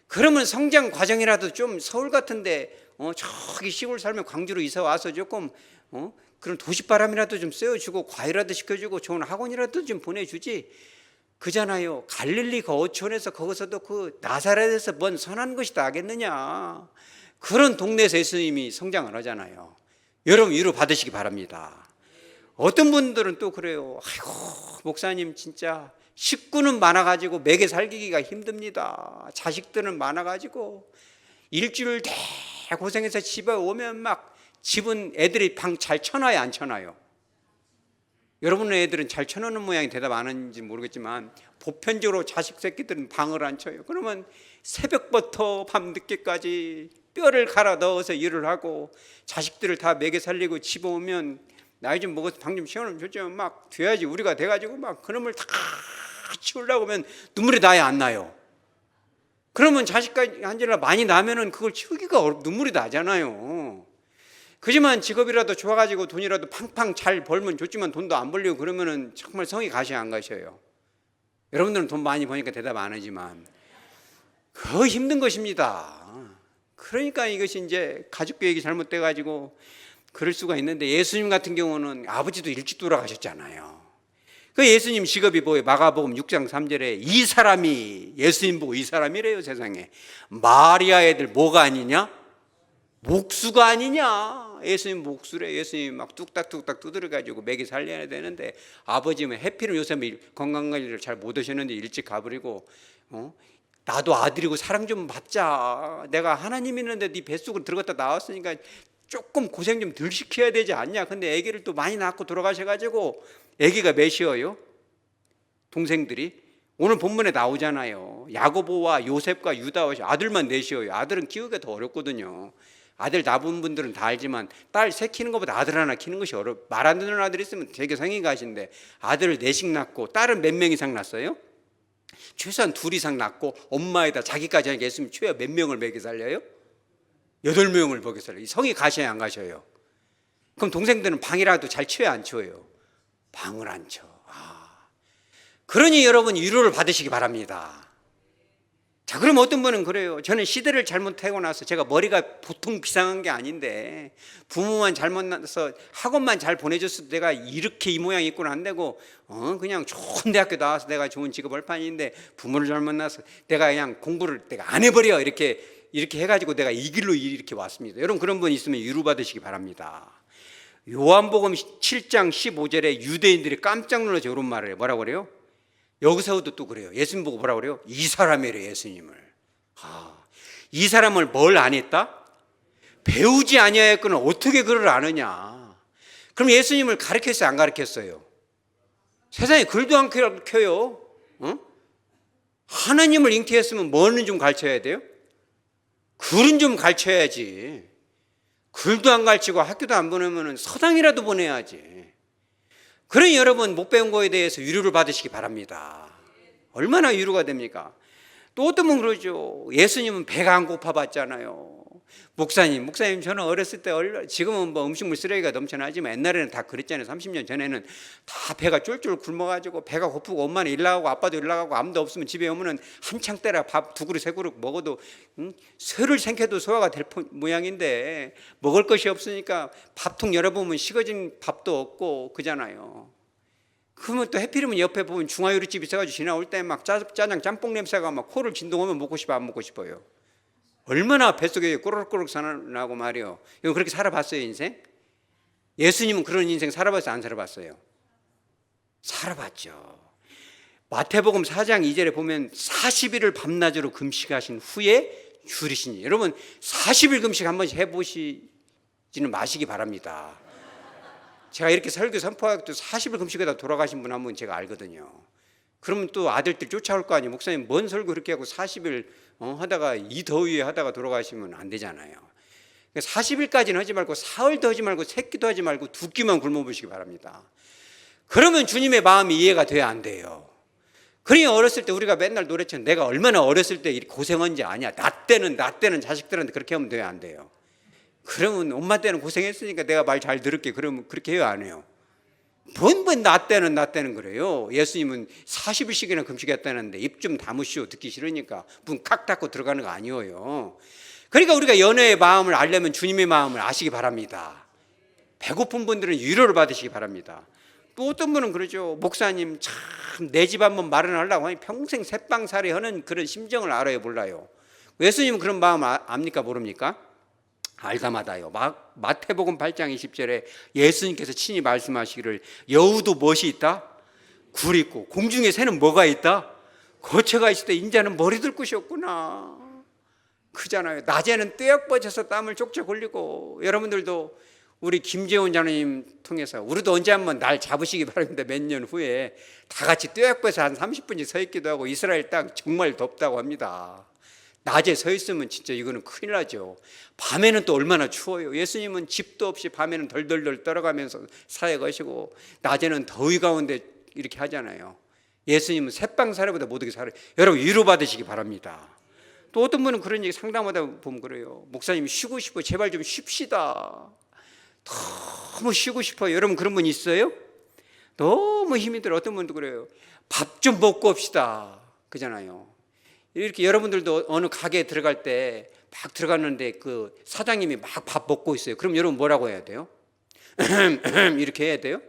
그러면 성장 과정이라도 좀 서울 같은데 저기 시골 살면 광주로 이사 와서 조금 그런 도시바람이라도 좀 쐬어주고 과일이라도 시켜주고 좋은 학원이라도 좀 보내주지. 그잖아요. 갈릴리 거천에서 거기서도 그 나사렛에서 뭔 선한 것이 나겠느냐. 그런 동네에서 예수님이 성장을 하잖아요. 여러분 위로 받으시기 바랍니다. 어떤 분들은 또 그래요. 아이고 목사님 진짜 식구는 많아가지고 먹여 살기가 힘듭니다. 자식들은 많아가지고 일주일 대 고생해서 집에 오면 막 집은 애들이 방 잘 쳐놔요, 안 쳐놔요? 여러분의 애들은 잘 쳐놓는 모양이 대답 안 하는지 모르겠지만 보편적으로 자식 새끼들은 방을 안 쳐요. 그러면 새벽부터 밤늦게까지 뼈를 갈아 넣어서 일을 하고 자식들을 다 먹여 살리고 집에 오면 나이 좀 먹어서 방 좀 시원하면 좋지만 막 돼야지 우리가 돼가지고 막 그놈을 다 치우려고 하면 눈물이 나야 안 나요? 그러면 자식까지 한지라 많이 나면은 그걸 치우기가 눈물이 나잖아요. 그지만 직업이라도 좋아가지고 돈이라도 팡팡 잘 벌면 좋지만 돈도 안 벌려고 그러면은 정말 성이 가셔야 안 가셔요? 여러분들은 돈 많이 버니까 대답 안 하지만 그 힘든 것입니다. 그러니까 이것이 이제 가족 계획이 잘못돼가지고 그럴 수가 있는데, 예수님 같은 경우는 아버지도 일찍 돌아가셨잖아요. 그 예수님 직업이 뭐예요? 마가복음 6장 3절에 이 사람이, 예수님 보고 이 사람이래요. 세상에 마리아 애들 뭐가 아니냐? 목수가 아니냐? 예수님 목수래. 예수님 막 뚝딱뚝딱 두드려가지고 먹이 살려야 되는데, 아버지는 해피는 요새 건강관리를 잘 못 하셨는데 일찍 가버리고, 나도 아들이고 사랑 좀 받자. 내가 하나님 있는데 네 뱃속으로 들어갔다 나왔으니까 조금 고생 좀 덜 시켜야 되지 않냐? 근데 아기를 또 많이 낳고 돌아가셔가지고, 아기가 몇이에요? 동생들이 오늘 본문에 나오잖아요. 야고보와 요셉과 유다와 아들만 넷이에요. 아들은 키우기가 더 어렵거든요. 아들 낳은 분들은 다 알지만 딸 셋 키우는 것보다 아들 하나 키우는 것이 말 안 듣는 아들 있으면 되게 성의 가신데, 아들을 넷씩 낳고 딸은 몇 명 이상 낳았어요? 최소한 둘 이상 낳고 엄마에다 자기까지 하니까 있으면 최소 몇 명을 먹여 살려요? 8명을 먹여 살려요. 성이 가셔야 안 가셔요? 그럼 동생들은 방이라도 잘 치워야 안 치워요? 방을 안 쳐. 그러니 여러분 위로를 받으시기 바랍니다. 자, 그럼 어떤 분은 그래요. 저는 시대를 잘못 태고 나서 제가 머리가 보통 비상한 게 아닌데 부모만 잘못 나서 학원만 잘 보내줬어도 내가 이렇게 이 모양이 있구나 안 되고, 그냥 좋은 대학교 나와서 내가 좋은 직업을 판인데 부모를 잘못 낳아서 내가 그냥 공부를 내가 안 해버려 이렇게 해가지고 내가 이 길로 이렇게 왔습니다. 여러분 그런 분 있으면 위로받으시기 바랍니다. 요한복음 7장 15절에 유대인들이 깜짝 놀라서 이런 말을 해요. 뭐라고 그래요? 여기서도 또 그래요. 예수님 보고 뭐라고 그래요? 이 사람이래요. 예수님을. 이 사람을 뭘 안 했다? 배우지 아니하였거늘 어떻게 그를 아느냐? 그럼 예수님을 가르쳤어요? 안 가르쳤어요? 세상에 글도 안 켜요. 하나님을 잉태했으면 뭐는 좀 가르쳐야 돼요? 글은 좀 가르쳐야지. 글도 안 가르치고 학교도 안 보내면 서당이라도 보내야지. 그러니 여러분 못 배운 거에 대해서 위로를 받으시기 바랍니다. 얼마나 위로가 됩니까? 또 어떤 분 그러죠. 예수님은 배가 안 고파 봤잖아요. 목사님 저는 어렸을 때, 지금은 뭐 음식물 쓰레기가 넘쳐나지만 옛날에는 다 그랬잖아요. 30년 전에는 다 배가 쫄쫄 굶어가지고 배가 고프고 엄마는 일 나가고 아빠도 일 나가고 아무도 없으면 집에 오면은 한창 때라 밥 2그릇 3그릇 먹어도 쇠를 생겨도 소화가 될 모양인데, 먹을 것이 없으니까 밥통 열어보면 식어진 밥도 없고 그잖아요. 그러면 또 해피리면 옆에 보면 중화요리집 있어가지고 지나올 때 막 짜장 짬뽕 냄새가 막 코를 진동하면 먹고 싶어 안 먹고 싶어요? 얼마나 뱃속에 꼬르륵꼬르륵 나고 말이요. 이거 그렇게 살아봤어요 인생? 예수님은 그런 인생 살아봤어요 안 살아봤어요? 살아봤죠. 마태복음 4장 2절에 보면 40일을 밤낮으로 금식하신 후에 줄이시니, 여러분 40일 금식 한 번씩 해보시지는 마시기 바랍니다. 제가 이렇게 설교 선포하고 또 40일 금식하다 돌아가신 분 한 분 제가 알거든요. 그러면 또 아들들 쫓아올 거 아니에요. 목사님 뭔 설교 그렇게 하고 40일 하다가 이 더위에 하다가 돌아가시면 안 되잖아요. 40일까지는 하지 말고 사흘도 하지 말고 세끼도 하지 말고 2끼만 굶어보시기 바랍니다. 그러면 주님의 마음이 이해가 돼야 안 돼요. 그러니 어렸을 때 우리가 맨날 노래처럼 내가 얼마나 어렸을 때 이렇게 고생한지 아냐. 나 때는 자식들한테 그렇게 하면 돼야 안 돼요. 그러면 엄마 때는 고생했으니까 내가 말 잘 들을게. 그러면 그렇게 해요 안 해요? 뭔 나 때는 그래요. 예수님은 40일씩이나 금식했다는데 입 좀 다무시오. 듣기 싫으니까 문 칵 닫고 들어가는 거 아니에요. 그러니까 우리가 연애의 마음을 알려면 주님의 마음을 아시기 바랍니다. 배고픈 분들은 위로를 받으시기 바랍니다. 또 어떤 분은 그러죠. 목사님 참 내 집 한번 마련하려고 하니 평생 새빵살이 하는 그런 심정을 알아요 몰라요? 예수님은 그런 마음 압니까 모릅니까? 알다마다요. 마태복음 8장 20절에 예수님께서 친히 말씀하시기를 여우도 무엇이 있다? 굴이 있고 공중에 새는 뭐가 있다? 거처가 있을 때 인자는 머리 들 곳이 없구나. 그잖아요. 낮에는 떼역 뻗쳐서 땀을 쪽쪽 흘리고. 여러분들도 우리 김재훈 장로님 통해서 우리도 언제 한번 날 잡으시기 바랍니다. 몇 년 후에 다 같이 떼역 뻗쳐서 한 30분씩 서 있기도 하고. 이스라엘 땅 정말 덥다고 합니다. 낮에 서 있으면 진짜 이거는 큰일 나죠. 밤에는 또 얼마나 추워요. 예수님은 집도 없이 밤에는 덜덜덜 떨어가면서 사회 거시고 낮에는 더위 가운데 이렇게 하잖아요. 예수님은 새빵사례보다 못하게 살아요. 여러분 위로받으시기 바랍니다. 또 어떤 분은 그런 얘기 상담하다 보면 그래요. 목사님 쉬고 싶어요. 제발 좀 쉽시다. 너무 쉬고 싶어요. 여러분 그런 분 있어요? 너무 힘이 들어. 어떤 분도 그래요. 밥 좀 먹고 합시다. 그잖아요. 이렇게 여러분들도 어느 가게에 들어갈 때 막 들어갔는데 그 사장님이 막 밥 먹고 있어요. 그럼 여러분 뭐라고 해야 돼요? 이렇게 해야 돼요?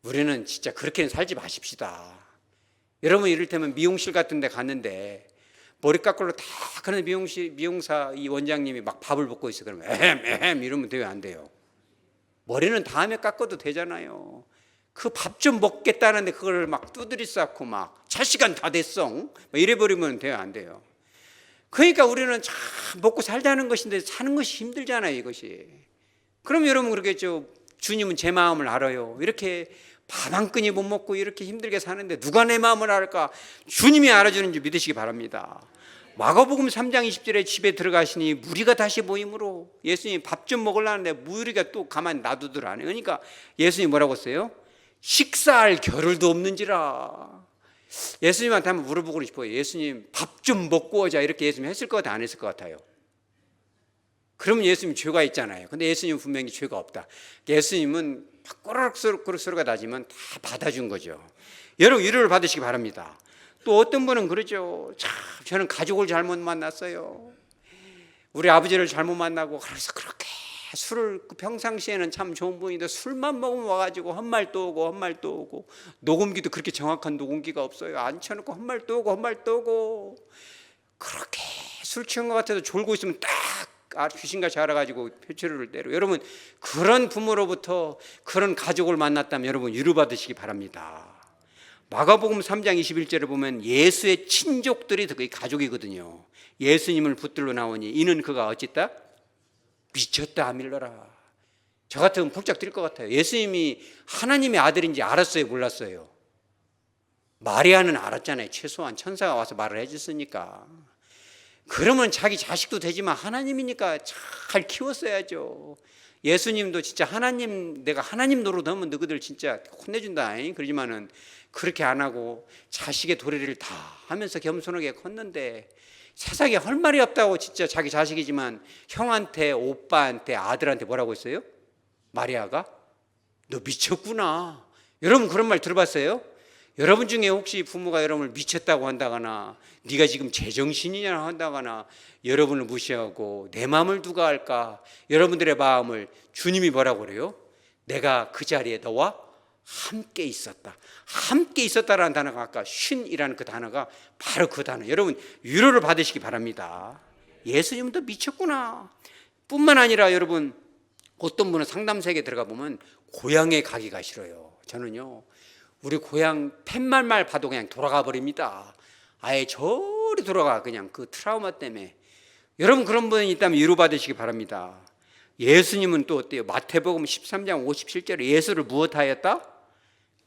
우리는 진짜 그렇게는 살지 마십시다. 여러분 이를테면 미용실 같은 데 갔는데 머리 깎으러 다 하는 미용사 이 원장님이 막 밥을 먹고 있어요. 그러면 에헴 이러면 돼요? 안 돼요? 머리는 다음에 깎아도 되잖아요. 그 밥 좀 먹겠다는데 그걸 막 두드리 쌓고 막 잘 시간 다 됐어 이래 버리면 돼요? 안 돼요? 그러니까 우리는 참 먹고 살자는 것인데 사는 것이 힘들잖아요, 이것이. 그럼 여러분 그러겠죠. 주님은 제 마음을 알아요. 이렇게 밥 한 끈이 못 먹고 이렇게 힘들게 사는데 누가 내 마음을 알까? 주님이 알아주는 줄 믿으시기 바랍니다. 마가복음 3장 20절에 집에 들어가시니 무리가 다시 모임으로 예수님 밥 좀 먹으려는데 무리가 또 가만히 놔두더라네. 그러니까 예수님 뭐라고 했어요? 식사할 겨를도 없는지라. 예수님한테 한번 물어보고 싶어요. 예수님 밥 좀 먹고 오자 이렇게 예수님 했을 것 같아요? 안 했을 것 같아요? 그러면 예수님 죄가 있잖아요. 근데 예수님은 분명히 죄가 없다. 예수님은 꼬르륵 소리가 나지만 다 받아준 거죠. 여러분 위로를 받으시기 바랍니다. 또 어떤 분은 그러죠. 참 저는 가족을 잘못 만났어요. 우리 아버지를 잘못 만나고 그래서 그렇게 술을 평상시에는 참 좋은 분인데 술만 먹으면 와가지고 헛말 또 오고 헛말 또 오고 녹음기도 그렇게 정확한 녹음기가 없어요. 앉혀놓고 헛말 또 오고 헛말 또 오고 그렇게 술 취한 것 같아서 졸고 있으면 딱 귀신같이 알아가지고 표치를 때려. 여러분 그런 부모로부터 그런 가족을 만났다면 여러분 위로받으시기 바랍니다. 마가복음 3장 21절에 보면 예수의 친족들이 그의 가족이거든요. 예수님을 붙들러 나오니 이는 그가 어찌다? 미쳤다 하밀러라. 저 같으면 폴짝 뛸 것 같아요. 예수님이 하나님의 아들인지 알았어요? 몰랐어요? 마리아는 알았잖아요. 최소한 천사가 와서 말을 해줬으니까. 그러면 자기 자식도 되지만 하나님이니까 잘 키웠어야죠. 예수님도 진짜 하나님, 내가 하나님 노릇하면 너희들 진짜 혼내준다. 그러지만은 그렇게 안 하고 자식의 도리를 다 하면서 겸손하게 컸는데 세상에 할 말이 없다고 진짜 자기 자식이지만 형한테, 오빠한테, 아들한테 뭐라고 했어요? 마리아가? 너 미쳤구나. 여러분 그런 말 들어봤어요? 여러분 중에 혹시 부모가 여러분을 미쳤다고 한다거나 네가 지금 제정신이냐 한다거나 여러분을 무시하고 내 마음을 누가 알까? 여러분들의 마음을 주님이 뭐라고 그래요? 내가 그 자리에 너와 함께 있었다. 함께 있었다라는 단어가 아까 쉰이라는 그 단어가 바로 그 단어. 여러분 위로를 받으시기 바랍니다. 예수님도 미쳤구나. 뿐만 아니라 여러분 어떤 분은 상담소에 들어가 보면 고향에 가기가 싫어요. 저는요 우리 고향 팻말만 봐도 그냥 돌아가 버립니다. 아예 저리 돌아가 그냥 그 트라우마 때문에. 여러분 그런 분이 있다면 위로받으시기 바랍니다. 예수님은 또 어때요? 마태복음 13장 57절에 예수를 무엇하였다?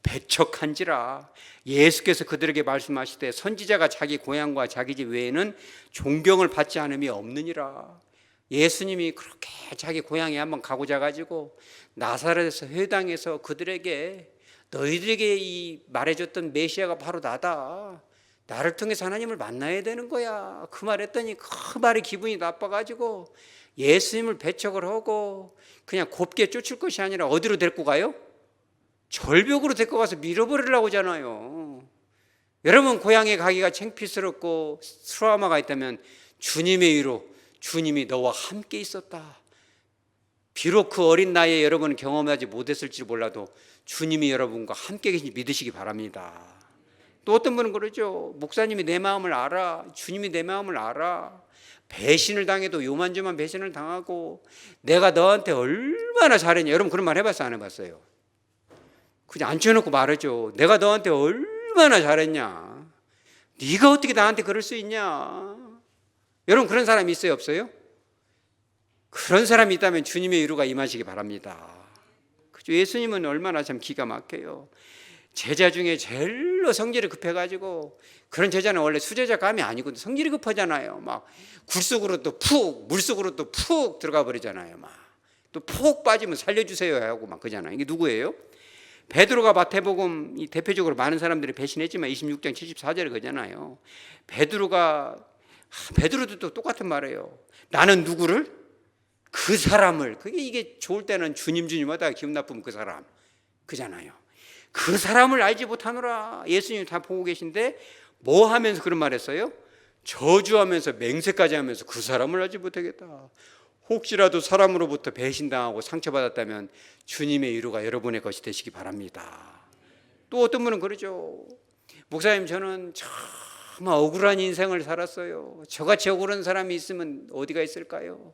배척한지라. 예수께서 그들에게 말씀하시되 선지자가 자기 고향과 자기 집 외에는 존경을 받지 않음이 없느니라. 예수님이 그렇게 자기 고향에 한번 가고자 가지고 나사렛에서 회당에서 그들에게 너희들에게 이 말해줬던 메시아가 바로 나다. 나를 통해서 하나님을 만나야 되는 거야. 그 말했더니 그 말에 기분이 나빠가지고 예수님을 배척을 하고 그냥 곱게 쫓을 것이 아니라 어디로 데리고 가요? 절벽으로 데리고 가서 밀어버리려고 하잖아요. 여러분 고향에 가기가 창피스럽고 트라우마가 있다면 주님의 위로, 주님이 너와 함께 있었다. 비록 그 어린 나이에 여러분은 경험하지 못했을지 몰라도 주님이 여러분과 함께 계신지 믿으시기 바랍니다. 또 어떤 분은 그러죠. 목사님이 내 마음을 알아. 주님이 내 마음을 알아. 배신을 당해도 요만저만 배신을 당하고 내가 너한테 얼마나 잘했냐. 여러분 그런 말 해봤어요? 안 해봤어요? 그냥 앉혀놓고 말하죠. 내가 너한테 얼마나 잘했냐. 네가 어떻게 나한테 그럴 수 있냐. 여러분 그런 사람이 있어요? 없어요? 그런 사람이 있다면 주님의 위로가 임하시기 바랍니다. 그죠? 예수님은 얼마나 참 기가 막혀요. 제자 중에 제일로 성질이 급해가지고, 그런 제자는 원래 수제자감이 아니고 성질이 급하잖아요. 막 굴속으로 또 푹, 물속으로 또 푹 들어가 버리잖아요. 막 또 푹 빠지면 살려주세요 하고 막 그러잖아요. 이게 누구예요? 베드로가 마태복음 이 대표적으로 많은 사람들이 배신했지만 26장 74절에 그러잖아요. 베드로도 또 똑같은 말이에요. 나는 누구를? 그 사람을. 이게 좋을 때는 주님 하다가 기분 나쁘면 그 사람 그잖아요. 그 사람을 알지 못하노라. 예수님 다 보고 계신데 뭐 하면서 그런 말 했어요? 저주하면서 맹세까지 하면서 그 사람을 알지 못하겠다. 혹시라도 사람으로부터 배신당하고 상처받았다면 주님의 위로가 여러분의 것이 되시기 바랍니다. 또 어떤 분은 그러죠. 목사님, 저는 정말 억울한 인생을 살았어요. 저같이 억울한 사람이 있으면 어디가 있을까요?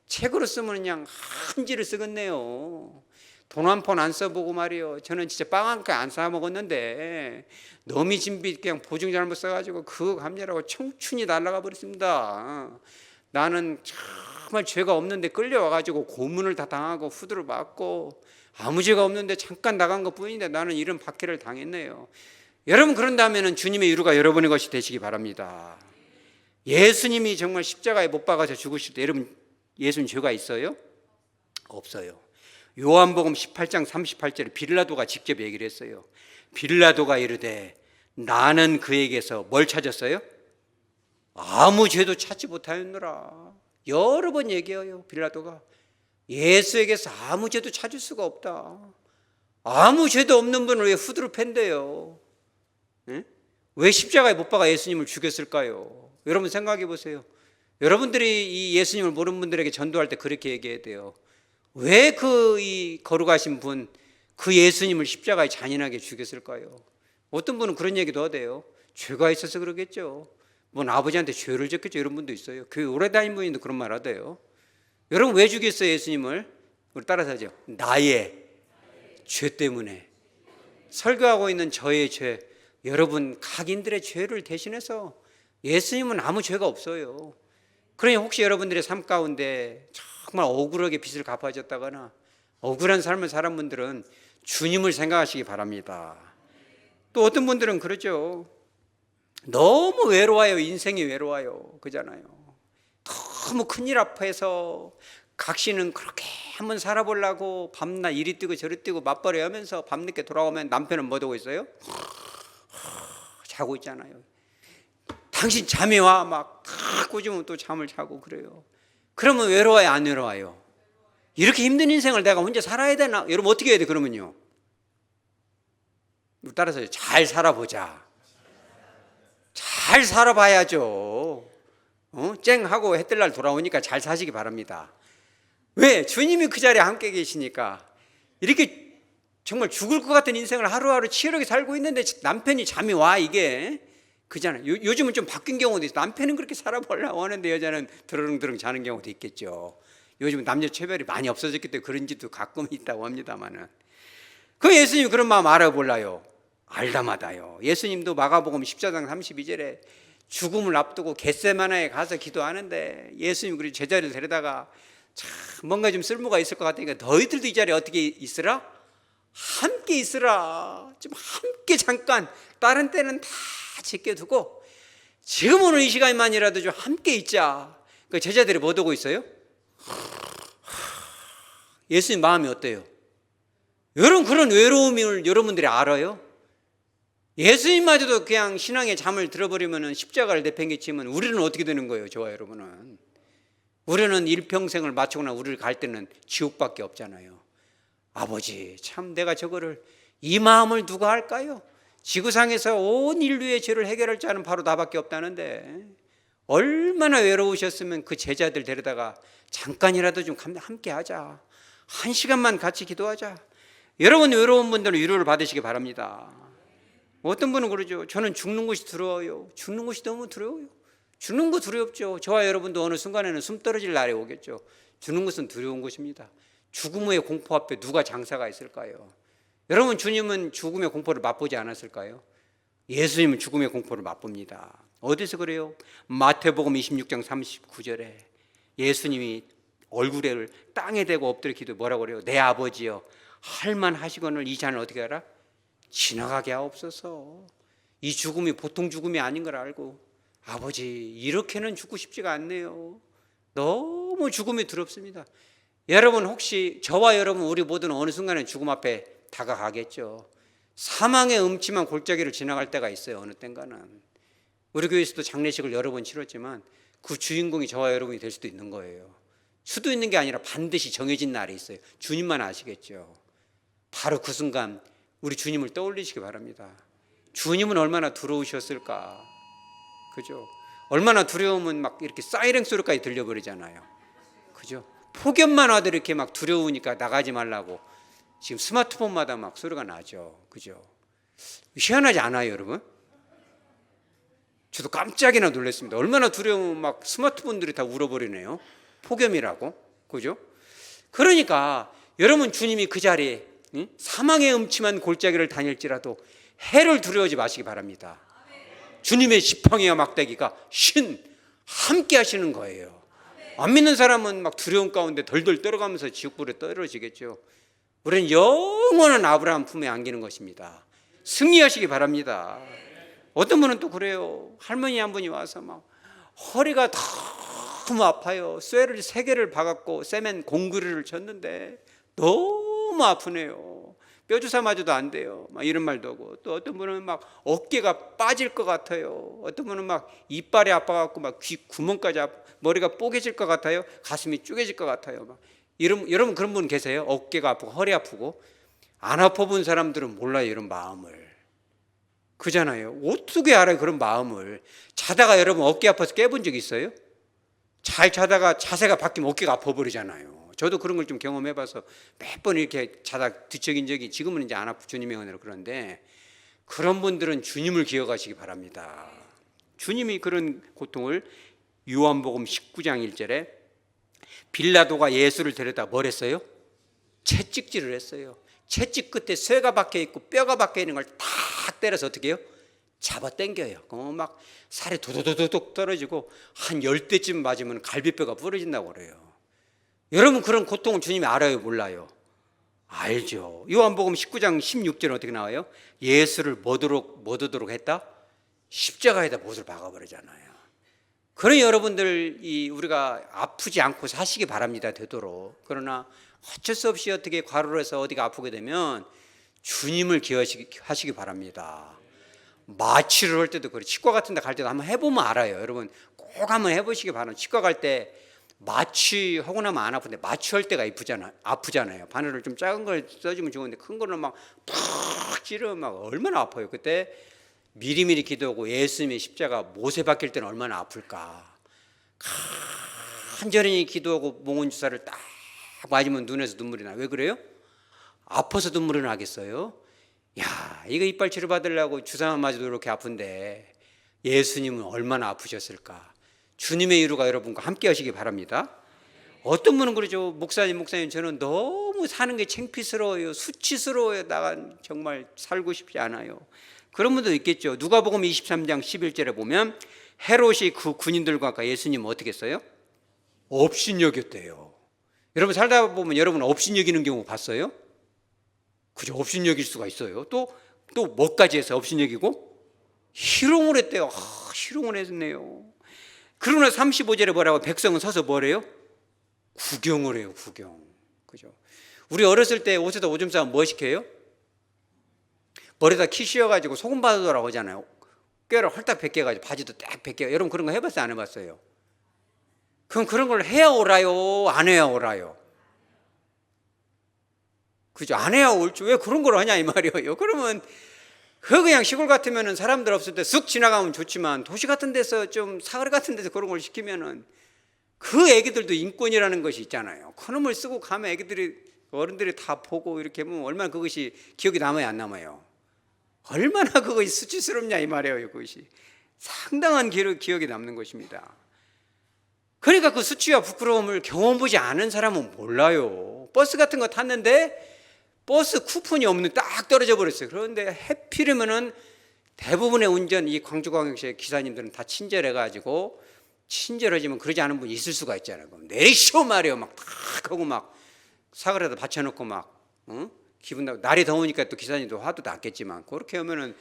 책으로 쓰면 그냥 한지를 쓰겠네요. 돈 한 푼 안 써보고 말이요. 저는 진짜 빵 한 개 안 사 먹었는데 너미 진비 그냥 보증 잘못 써가지고 그거 감내라고 청춘이 날아가 버렸습니다. 나는 정말 죄가 없는데 끌려와가지고 고문을 다 당하고 후드를 맞고 아무 죄가 없는데 잠깐 나간 것 뿐인데 나는 이런 박해를 당했네요. 여러분, 그런다면 주님의 위로가 여러분의 것이 되시기 바랍니다. 예수님이 정말 십자가에 못 박아서 죽으실 때 여러분, 예수님 죄가 있어요? 없어요. 요한복음 18장 38절에 빌라도가 직접 얘기를 했어요. 빌라도가 이르되 나는 그에게서 뭘 찾았어요? 아무 죄도 찾지 못하였노라. 여러 번 얘기해요. 빌라도가 예수에게서 아무 죄도 찾을 수가 없다. 아무 죄도 없는 분을 왜 후드를 팬대요? 왜 십자가에 못 박아 예수님을 죽였을까요? 여러분 생각해 보세요. 여러분들이 이 예수님을 모르는 분들에게 전도할 때 그렇게 얘기해야 돼요. 왜 이 거룩하신 분, 그 예수님을 십자가에 잔인하게 죽였을까요? 어떤 분은 그런 얘기도 하대요. 죄가 있어서 그러겠죠. 아버지한테 죄를 졌겠죠. 이런 분도 있어요. 교회 오래 다닌 분인데 그런 말 하대요. 여러분, 왜 죽였어요 예수님을? 우리 따라서 하죠. 나의 죄 때문에. 설교하고 있는 저의 죄, 여러분 각인들의 죄를 대신해서 예수님은 아무 죄가 없어요. 그러니 혹시 여러분들의 삶 가운데 정말 억울하게 빚을 갚아졌다거나 억울한 삶을 살은 분들은 주님을 생각하시기 바랍니다. 또 어떤 분들은 그러죠. 너무 외로워요. 인생이 외로워요. 그잖아요. 너무 큰일 앞에서 각시는 그렇게 한번 살아보려고 밤낮 이리 뛰고 저리 뛰고 맞벌이 하면서 밤늦게 돌아오면 남편은 뭐 하고 있어요? 자고 있잖아요. 당신 잠이 와? 막 탁 꼬집으면 또 잠을 자고 그래요. 그러면 외로워요? 안 외로워요? 이렇게 힘든 인생을 내가 혼자 살아야 되나? 여러분 어떻게 해야 돼 그러면요? 따라서 잘 살아보자. 잘 살아봐야죠. 쨍하고 해 뜰 날 돌아오니까 잘 사시기 바랍니다. 왜? 주님이 그 자리에 함께 계시니까. 이렇게 정말 죽을 것 같은 인생을 하루하루 치열하게 살고 있는데 남편이 잠이 와. 이게 그잖아요. 요즘은 좀 바뀐 경우도 있어요. 남편은 그렇게 살아보려고 하는데 여자는 드르릉드릉 자는 경우도 있겠죠. 요즘은 남녀 차별이 많이 없어졌기 때문에 그런지도 가끔 있다고 합니다만은. 그 예수님 그런 마음 알아볼라요? 알다마다요. 예수님도 마가복음 14장 32절에 죽음을 앞두고 겟세마네에 가서 기도하는데 예수님 그리고 제자를 데려다가 참 뭔가 좀 쓸모가 있을 것 같으니까 너희들도 이 자리에 어떻게 있으라? 함께 있으라. 좀 함께 잠깐, 다른 때는 다 제껴두고 지금 오늘 이 시간만이라도 좀 함께 있자. 그 제자들이 뭐 하고 있어요? 예수님 마음이 어때요? 여러분 그런 외로움을 여러분들이 알아요? 예수님마저도 그냥 신앙의 잠을 들어버리면 십자가를 내팽개치면 우리는 어떻게 되는 거예요? 저와 여러분은 우리는 일평생을 마치거나 우리를 갈 때는 지옥밖에 없잖아요. 아버지 참 내가 저거를 이 마음을 누가 할까요? 지구상에서 온 인류의 죄를 해결할 자는 바로 나밖에 없다는데 얼마나 외로우셨으면 그 제자들 데려다가 잠깐이라도 좀 함께 하자. 1시간만 같이 기도하자. 여러분 외로운 분들은 위로를 받으시기 바랍니다. 어떤 분은 그러죠. 저는 죽는 것이 두려워요. 죽는 것이 너무 두려워요. 죽는 거 두렵죠. 저와 여러분도 어느 순간에는 숨 떨어질 날이 오겠죠. 죽는 것은 두려운 것입니다. 죽음의 공포 앞에 누가 장사가 있을까요? 여러분 주님은 죽음의 공포를 맛보지 않았을까요? 예수님은 죽음의 공포를 맛봅니다. 어디서 그래요? 마태복음 26장 39절에 예수님이 얼굴을 땅에 대고 엎드려 기도 뭐라고 그래요? 내 아버지여 할만하시거늘 이 잔을 어떻게 하라? 지나가게 하옵소서. 이 죽음이 보통 죽음이 아닌 걸 알고 아버지 이렇게는 죽고 싶지가 않네요. 너무 죽음이 두렵습니다. 여러분 혹시 저와 여러분 우리 모두는 어느 순간에 죽음 앞에 다가가겠죠. 사망의 음침한 골짜기를 지나갈 때가 있어요. 어느 땐가는. 우리 교회에서도 장례식을 여러 번 치렀지만 그 주인공이 저와 여러분이 될 수도 있는 거예요. 수도 있는 게 아니라 반드시 정해진 날이 있어요. 주님만 아시겠죠. 바로 그 순간 우리 주님을 떠올리시기 바랍니다. 주님은 얼마나 두려우셨을까. 그죠? 얼마나 두려우면 막 이렇게 사이렌 소리까지 들려버리잖아요. 그죠? 폭염만 와도 이렇게 막 두려우니까 나가지 말라고 지금 스마트폰마다 막 소리가 나죠. 그죠? 희한하지 않아요, 여러분? 저도 깜짝이나 놀랐습니다. 얼마나 두려우면 막 스마트폰들이 다 울어버리네요. 폭염이라고. 그죠? 그러니까 여러분 주님이 그 자리에 사망의 음침한 골짜기를 다닐지라도 해를 두려워하지 마시기 바랍니다. 주님의 지팡이와 막대기가 함께 하시는 거예요. 안 믿는 사람은 막 두려움 가운데 덜덜 떨어가면서 지옥불에 떨어지겠죠. 우리는 영원한 아브라함 품에 안기는 것입니다. 승리하시기 바랍니다. 어떤 분은 또 그래요. 할머니 한 분이 와서 막 허리가 너무 아파요. 쇠를 3개를 박았고 세멘 공구리를 쳤는데 너무 아프네요. 뼈주사마저도 안 돼요. 막 이런 말도 하고, 또 어떤 분은 막 어깨가 빠질 것 같아요. 어떤 분은 막 이빨이 아파갖고 막 귀 구멍까지 머리가 뽀개질 것 같아요. 가슴이 쪼개질 것 같아요. 막 여러분 그런 분 계세요? 어깨가 아프고 허리 아프고. 안 아파본 사람들은 몰라요, 이런 마음을. 그잖아요. 어떻게 알아요, 그런 마음을. 자다가 여러분 어깨 아파서 깨본 적 있어요? 잘 자다가 자세가 바뀌면 어깨가 아파버리잖아요. 저도 그런 걸 좀 경험해봐서 몇 번 이렇게 자다 뒤척인 적이, 지금은 이제 안 아프고 주님의 은혜로. 그런데 그런 분들은 주님을 기억하시기 바랍니다. 주님이 그런 고통을 요한복음 19장 1절에 빌라도가 예수를 데려다 뭘 했어요? 채찍질을 했어요. 채찍 끝에 쇠가 박혀 있고 뼈가 박혀 있는 걸 탁 때려서 어떻게 해요? 잡아 당겨요. 막 살이 도도도도독 떨어지고 한 10대쯤 맞으면 갈비뼈가 부러진다고 그래요. 여러분 그런 고통을 주님이 알아요, 몰라요? 알죠. 요한복음 19장 16절은 어떻게 나와요? 예수를 못 오도록 했다? 십자가에다 못을 박아버리잖아요. 그러니 여러분들 우리가 아프지 않고 사시기 바랍니다, 되도록. 그러나 어쩔 수 없이 어떻게 과로를 해서 어디가 아프게 되면 주님을 기억하시기 바랍니다. 마취를 할 때도 그래. 치과 같은 데 갈 때도 한번 해보면 알아요. 여러분 꼭 한번 해보시기 바랍니다. 치과 갈 때 마취하고 나면 안 아픈데 마취할 때가 아프잖아요. 바늘을 좀 작은 걸 써주면 좋은데 큰 거는 막 푹 찌르면 막 얼마나 아파요. 그때 미리미리 기도하고 예수님의 십자가 못에 박힐 때는 얼마나 아플까. 간절히 기도하고 몽은 주사를 딱 맞으면 눈에서 눈물이 나요. 왜 그래요? 아파서 눈물이 나겠어요? 야, 이거 이빨 치료 받으려고 주사만 맞아도 이렇게 아픈데 예수님은 얼마나 아프셨을까. 주님의 이루가 여러분과 함께 하시기 바랍니다. 어떤 분은 그러죠. 목사님 저는 너무 사는 게 창피스러워요. 수치스러워요. 나간 정말 살고 싶지 않아요. 그런 분도 있겠죠. 누가복음 23장 11절에 보면 헤롯이 그 군인들과 예수님 어떻게 했어요? 업신여겼대요. 여러분 살다 보면 여러분 업신여기는 경우 봤어요? 그죠? 업신여길 수가 있어요. 또 뭐까지 해서 업신여기고? 희롱을 했대요. 희롱을 했네요. 그러나 35절에 뭐라고? 백성은 서서 뭐래요? 구경을 해요. 구경. 그죠? 우리 어렸을 때 옷에다 오줌 싸면 뭐 시켜요? 머리에다 키 씌워가지고 소금 받으라고 하잖아요. 꾀를 헐딱 벗겨가지고 바지도 딱 벗겨. 여러분 그런 거 해봤어요? 안 해봤어요? 그럼 그런 걸 해야 오라요? 안 해야 오라요? 그죠? 안 해야 올지 왜 그런 걸 하냐 이 말이에요. 그러면 그냥 시골 같으면 사람들 없을 때 쑥 지나가면 좋지만 도시 같은 데서 좀 사거리 같은 데서 그런 걸 시키면은 그 애기들도 인권이라는 것이 있잖아요. 그놈을 쓰고 가면 어른들이 다 보고 이렇게 하면 얼마나 그것이 기억이 남아요, 안 남아요? 얼마나 그것이 수치스럽냐 이 말이에요. 그것이 상당한 기억이 남는 것입니다. 그러니까 그 수치와 부끄러움을 경험해보지 않은 사람은 몰라요. 버스 같은 거 탔는데 버스 쿠폰이 없는 딱 떨어져 버렸어요. 그런데 해피르면은 대부분의 이 광주광역시의 기사님들은 다 친절해가지고 친절하지만 그러지 않은 분이 있을 수가 있잖아요. 내리시오 말이에요. 막 탁 하고 막 사거리에다 받쳐놓고 막 기분 나고 날이 더우니까 또 기사님도 화도 났겠지만 그렇게 하면은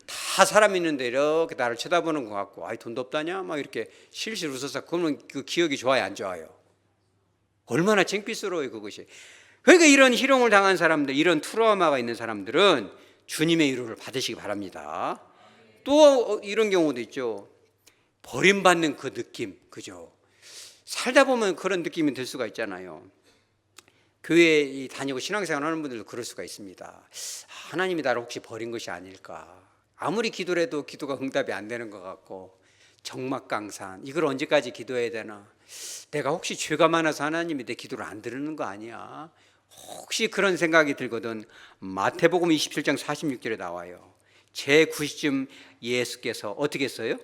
다 사람 있는데 이렇게 나를 쳐다보는 것 같고 아이 돈도 없다냐 막 이렇게 실실 웃어서 그러면 그 기억이 좋아요 안 좋아요? 얼마나 창피스러워요 그것이. 그러니까 이런 희롱을 당한 사람들 이런 트라우마가 있는 사람들은 주님의 위로를 받으시기 바랍니다. 또 이런 경우도 있죠. 버림받는 그 느낌 그죠? 살다 보면 그런 느낌이 들 수가 있잖아요. 교회에 다니고 신앙생활 하는 분들도 그럴 수가 있습니다. 하나님이 나를 혹시 버린 것이 아닐까. 아무리 기도를 해도 기도가 응답이 안 되는 것 같고 적막강산 이걸 언제까지 기도해야 되나. 내가 혹시 죄가 많아서 하나님이 내 기도를 안 들으는 거 아니야. 혹시 그런 생각이 들거든. 마태복음 27장 46절에 나와요. 제9시쯤 예수께서 어떻게 했어요?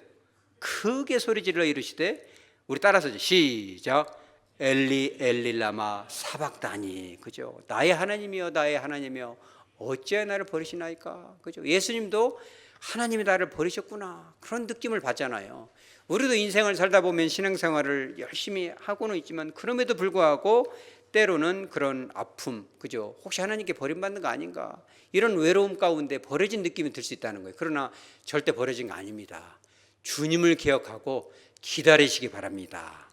크게 소리질러 이르시되 우리 따라서 시작 엘리 엘리 라마 사박다니 그죠? 나의 하나님이여 나의 하나님이여 어찌하여 나를 버리시나이까 그죠? 예수님도 하나님이 나를 버리셨구나 그런 느낌을 받잖아요. 우리도 인생을 살다 보면 신앙생활을 열심히 하고는 있지만 그럼에도 불구하고 때로는 그런 아픔 그죠? 혹시 하나님께 버림받는 거 아닌가 이런 외로움 가운데 버려진 느낌이 들 수 있다는 거예요. 그러나 절대 버려진 거 아닙니다. 주님을 기억하고 기다리시기 바랍니다.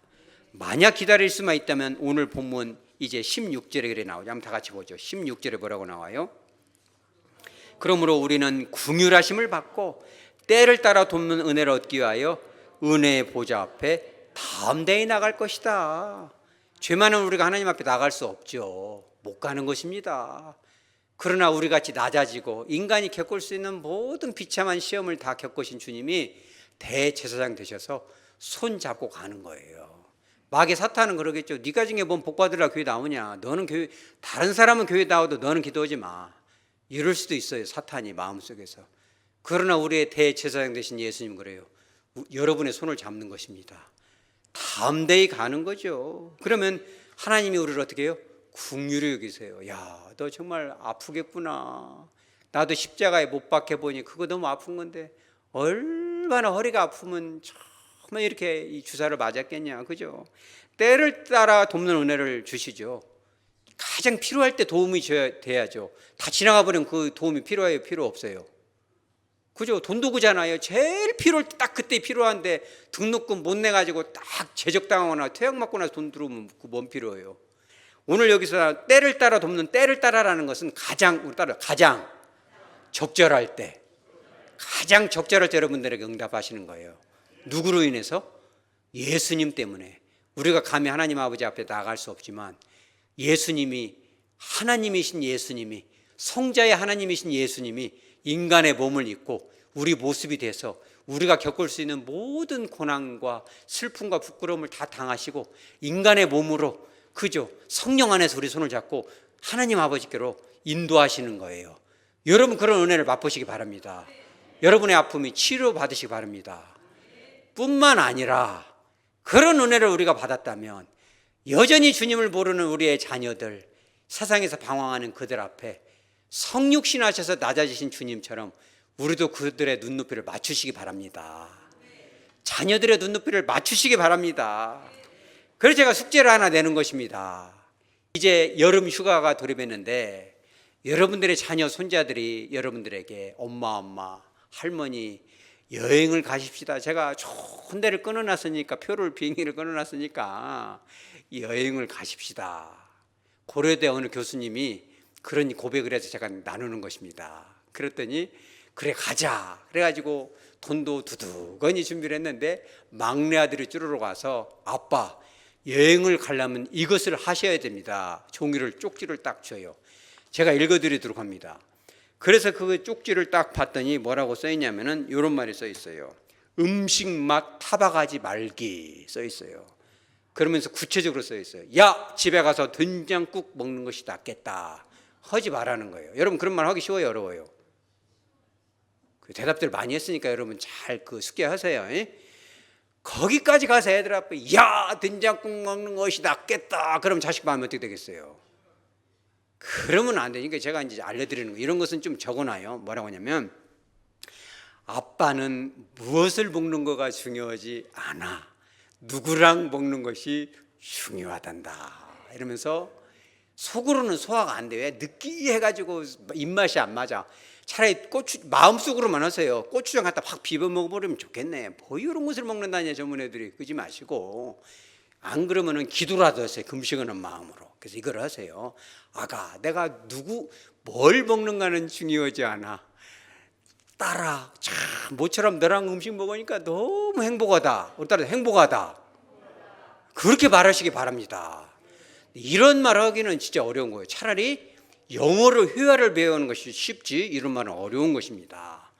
만약 기다릴 수만 있다면 오늘 본문 이제 16절에 그래 나오죠. 한번 다 같이 보죠. 16절에 뭐라고 나와요? 그러므로 우리는 긍휼하심을 받고 때를 따라 돕는 은혜를 얻기 위하여 은혜의 보좌 앞에 담대히 나갈 것이다. 죄 많은 우리가 하나님 앞에 나갈 수 없죠. 못 가는 것입니다. 그러나 우리 같이 낮아지고 인간이 겪을 수 있는 모든 비참한 시험을 다 겪으신 주님이 대제사장 되셔서 손 잡고 가는 거예요. 마귀 사탄은 그러겠죠. 네가 중에 뭔 복 받으라 교회 나오냐. 너는 교회 다른 사람은 교회 나와도 너는 기도하지 마. 이럴 수도 있어요. 사탄이 마음속에서. 그러나 우리의 대제사장 되신 예수님 그래요. 여러분의 손을 잡는 것입니다. 담대히 가는 거죠. 그러면 하나님이 우리를 어떻게 해요? 긍휼히 여기세요. 야, 너 정말 아프겠구나. 나도 십자가에 못 박혀 보니 그거 너무 아픈 건데 얼마나 허리가 아프면 정말 이렇게 이 주사를 맞았겠냐, 그죠? 때를 따라 돕는 은혜를 주시죠. 가장 필요할 때 도움이 돼야죠. 다 지나가 버리면 그 도움이 필요해요, 필요 없어요? 그죠? 돈 도구잖아요. 제일 필요할 때 딱 그때 필요한데 등록금 못 내가지고 딱 제적당하거나 퇴학 맞고 나서 돈 들어오면 그 뭔 필요해요? 오늘 여기서 때를 따라 돕는 때를 따라라는 것은 가장 적절할 때, 가장 적절할 때 여러분들에게 응답하시는 거예요. 누구로 인해서? 예수님 때문에. 우리가 감히 하나님 아버지 앞에 나갈 수 없지만 예수님이 하나님이신 예수님이 성자의 하나님이신 예수님이 인간의 몸을 입고 우리 모습이 돼서 우리가 겪을 수 있는 모든 고난과 슬픔과 부끄러움을 다 당하시고 인간의 몸으로 그죠? 성령 안에서 우리 손을 잡고 하나님 아버지께로 인도하시는 거예요. 여러분 그런 은혜를 맛보시기 바랍니다. 여러분의 아픔이 치료받으시기 바랍니다. 뿐만 아니라 그런 은혜를 우리가 받았다면 여전히 주님을 모르는 우리의 자녀들, 세상에서 방황하는 그들 앞에 성육신하셔서 낮아지신 주님처럼 우리도 그들의 눈높이를 맞추시기 바랍니다. 자녀들의 눈높이를 맞추시기 바랍니다. 그래서 제가 숙제를 하나 내는 것입니다. 이제 여름 휴가가 돌입했는데 여러분들의 자녀 손자들이 여러분들에게 엄마 할머니 여행을 가십시다. 제가 좋은 데를 끊어놨으니까 비행기를 끊어놨으니까 여행을 가십시다. 고려대 어느 교수님이 그런 고백을 해서 제가 나누는 것입니다. 그랬더니 그래 가자. 그래가지고 돈도 두둑하니 준비를 했는데 막내 아들이 쭈르러 가서 아빠 여행을 가려면 이것을 하셔야 됩니다. 종이를 쪽지를 딱 줘요. 제가 읽어드리도록 합니다. 그래서 그 쪽지를 딱 봤더니 뭐라고 써있냐면은 이런 말이 써있어요. 음식 맛 타박하지 말기 써있어요. 그러면서 구체적으로 써있어요. 야 집에 가서 된장국 먹는 것이 낫겠다. 하지 말라는 거예요. 여러분 그런 말 하기 쉬워요, 어려워요? 그 대답들 많이 했으니까 여러분 잘 그 숙제하세요. 거기까지 가서 애들 앞에 야 된장국 먹는 것이 낫겠다. 그럼 자식 마음이 어떻게 되겠어요? 그러면 안 되니까 제가 이제 알려드리는 거 이런 것은 좀 적어놔요. 뭐라고 하냐면 아빠는 무엇을 먹는 거가 중요하지 않아. 누구랑 먹는 것이 중요하단다. 이러면서 속으로는 소화가 안 돼. 왜? 느끼해가지고 입맛이 안 맞아. 차라리 고추 마음속으로만 하세요. 고추장 갖다 확 비벼 먹어버리면 좋겠네. 뭐 이런 것을 먹는다냐 전문 애들이. 그러지 마시고 안 그러면은 기도라도 하세요. 금식하는 마음으로. 그래서 이걸 하세요. 아가, 내가 뭘 먹는가는 중요하지 않아. 딸아, 참 모처럼 너랑 음식 먹으니까 너무 행복하다. 우리 딸은 행복하다. 그렇게 말하시기 바랍니다. 이런 말 하기는 진짜 어려운 거예요. 차라리 영어로 회화를 배우는 것이 쉽지 이런 말은 어려운 것입니다.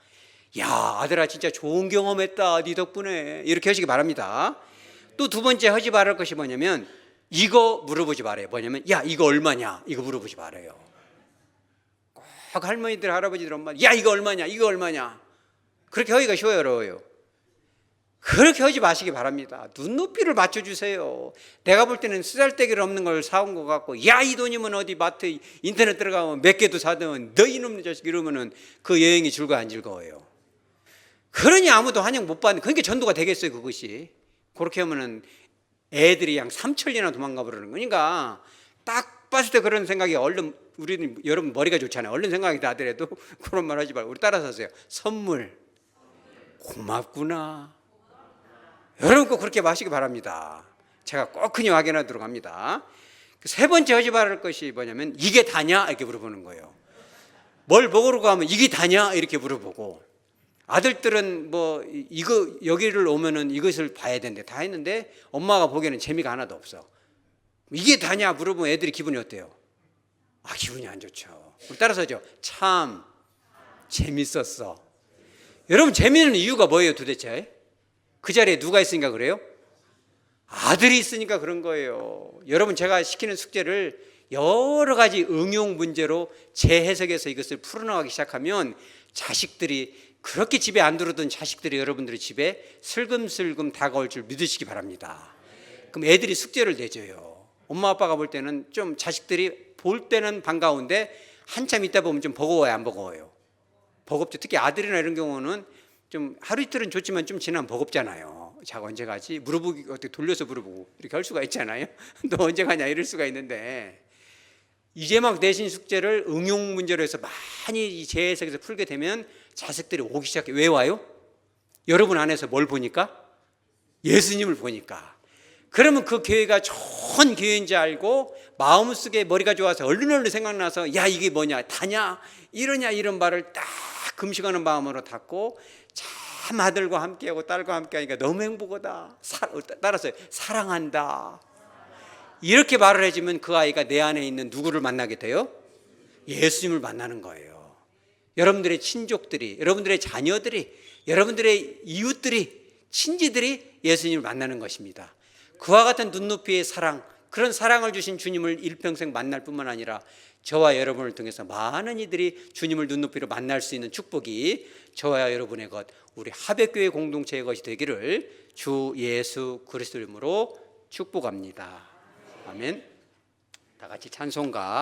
야, 아들아 진짜 좋은 경험했다. 네 덕분에. 이렇게 하시기 바랍니다. 또 두 번째 하지 말할 것이 뭐냐면 이거 물어보지 말아요. 뭐냐면 야, 이거 얼마냐? 이거 물어보지 말아요. 꼭 할머니들 할아버지들 엄마 야, 이거 얼마냐? 이거 얼마냐? 그렇게 하기가 쉬워요, 어려워요? 그렇게 하지 마시기 바랍니다. 눈높이를 맞춰주세요. 내가 볼 때는 쓰잘데기를 없는 걸 사온 것 같고 야, 이 돈이면 어디 마트 인터넷 들어가면 몇 개도 사든 너 이놈의 자식 이러면은 그 여행이 즐거워 안 즐거워요? 그러니 아무도 환영 못 받는, 그러니까 전도가 되겠어요. 그것이 그렇게 하면은 애들이 양 삼천리나 도망가 버리는 거니까 딱 봤을 때 그런 생각이 얼른, 우리는 여러분 머리가 좋잖아요. 얼른 생각이 나더라도 그런 말 하지 말고 우리 따라서 하세요. 선물 고맙구나. 여러분 꼭 그렇게 마시기 바랍니다. 제가 꼭 그냥 확인하도록 합니다. 세 번째 하지 말할 것이 뭐냐면 이게 다냐? 이렇게 물어보는 거예요. 뭘 먹으러 가면 이게 다냐? 이렇게 물어보고 아들들은 뭐 이거 여기를 오면은 이것을 봐야 된대. 다 했는데 엄마가 보기에는 재미가 하나도 없어. 이게 다냐? 물어보면 애들이 기분이 어때요? 아, 기분이 안 좋죠. 우리 따라서 하죠. 참 재밌었어. 여러분 재미있는 이유가 뭐예요 도대체? 그 자리에 누가 있으니까 그래요? 아들이 있으니까 그런 거예요. 여러분 제가 시키는 숙제를 여러 가지 응용 문제로 재해석해서 이것을 풀어나가기 시작하면 자식들이 그렇게 집에 안 들어오던 자식들이 여러분들의 집에 슬금슬금 다가올 줄 믿으시기 바랍니다. 그럼 애들이 숙제를 내줘요. 엄마 아빠가 볼 때는 좀 자식들이 볼 때는 반가운데 한참 있다 보면 좀 버거워요, 안 버거워요? 버겁죠. 특히 아들이나 이런 경우는 좀 하루 이틀은 좋지만 좀 지나면 버겁잖아요. 자, 언제 가지? 물어보기 어떻게 돌려서 물어보고 이렇게 할 수가 있잖아요. 너 언제 가냐 이럴 수가 있는데 이제 막 내신 숙제를 응용 문제로 해서 많이 재해석해서 풀게 되면 자식들이 오기 시작해. 왜 와요? 여러분 안에서 뭘 보니까? 예수님을 보니까. 그러면 그 교회가 좋은 교회인지 알고 마음속에 머리가 좋아서 얼른 생각나서 야, 이게 뭐냐? 다냐? 이러냐? 이런 말을 딱 금식하는 마음으로 닫고 참 아들과 함께하고 딸과 함께하니까 너무 행복하다. 따라서 사랑한다. 이렇게 말을 해주면 그 아이가 내 안에 있는 누구를 만나게 돼요? 예수님을 만나는 거예요. 여러분들의 친족들이, 여러분들의 자녀들이, 여러분들의 이웃들이, 친지들이 예수님을 만나는 것입니다. 그와 같은 눈높이의 사랑, 그런 사랑을 주신 주님을 일평생 만날 뿐만 아니라 저와 여러분을 통해서 많은 이들이 주님을 눈높이로 만날 수 있는 축복이 저와 여러분의 것, 우리 하백교회 공동체의 것이 되기를 주 예수 그리스도 이름으로 축복합니다. 아멘. 다 같이 찬송가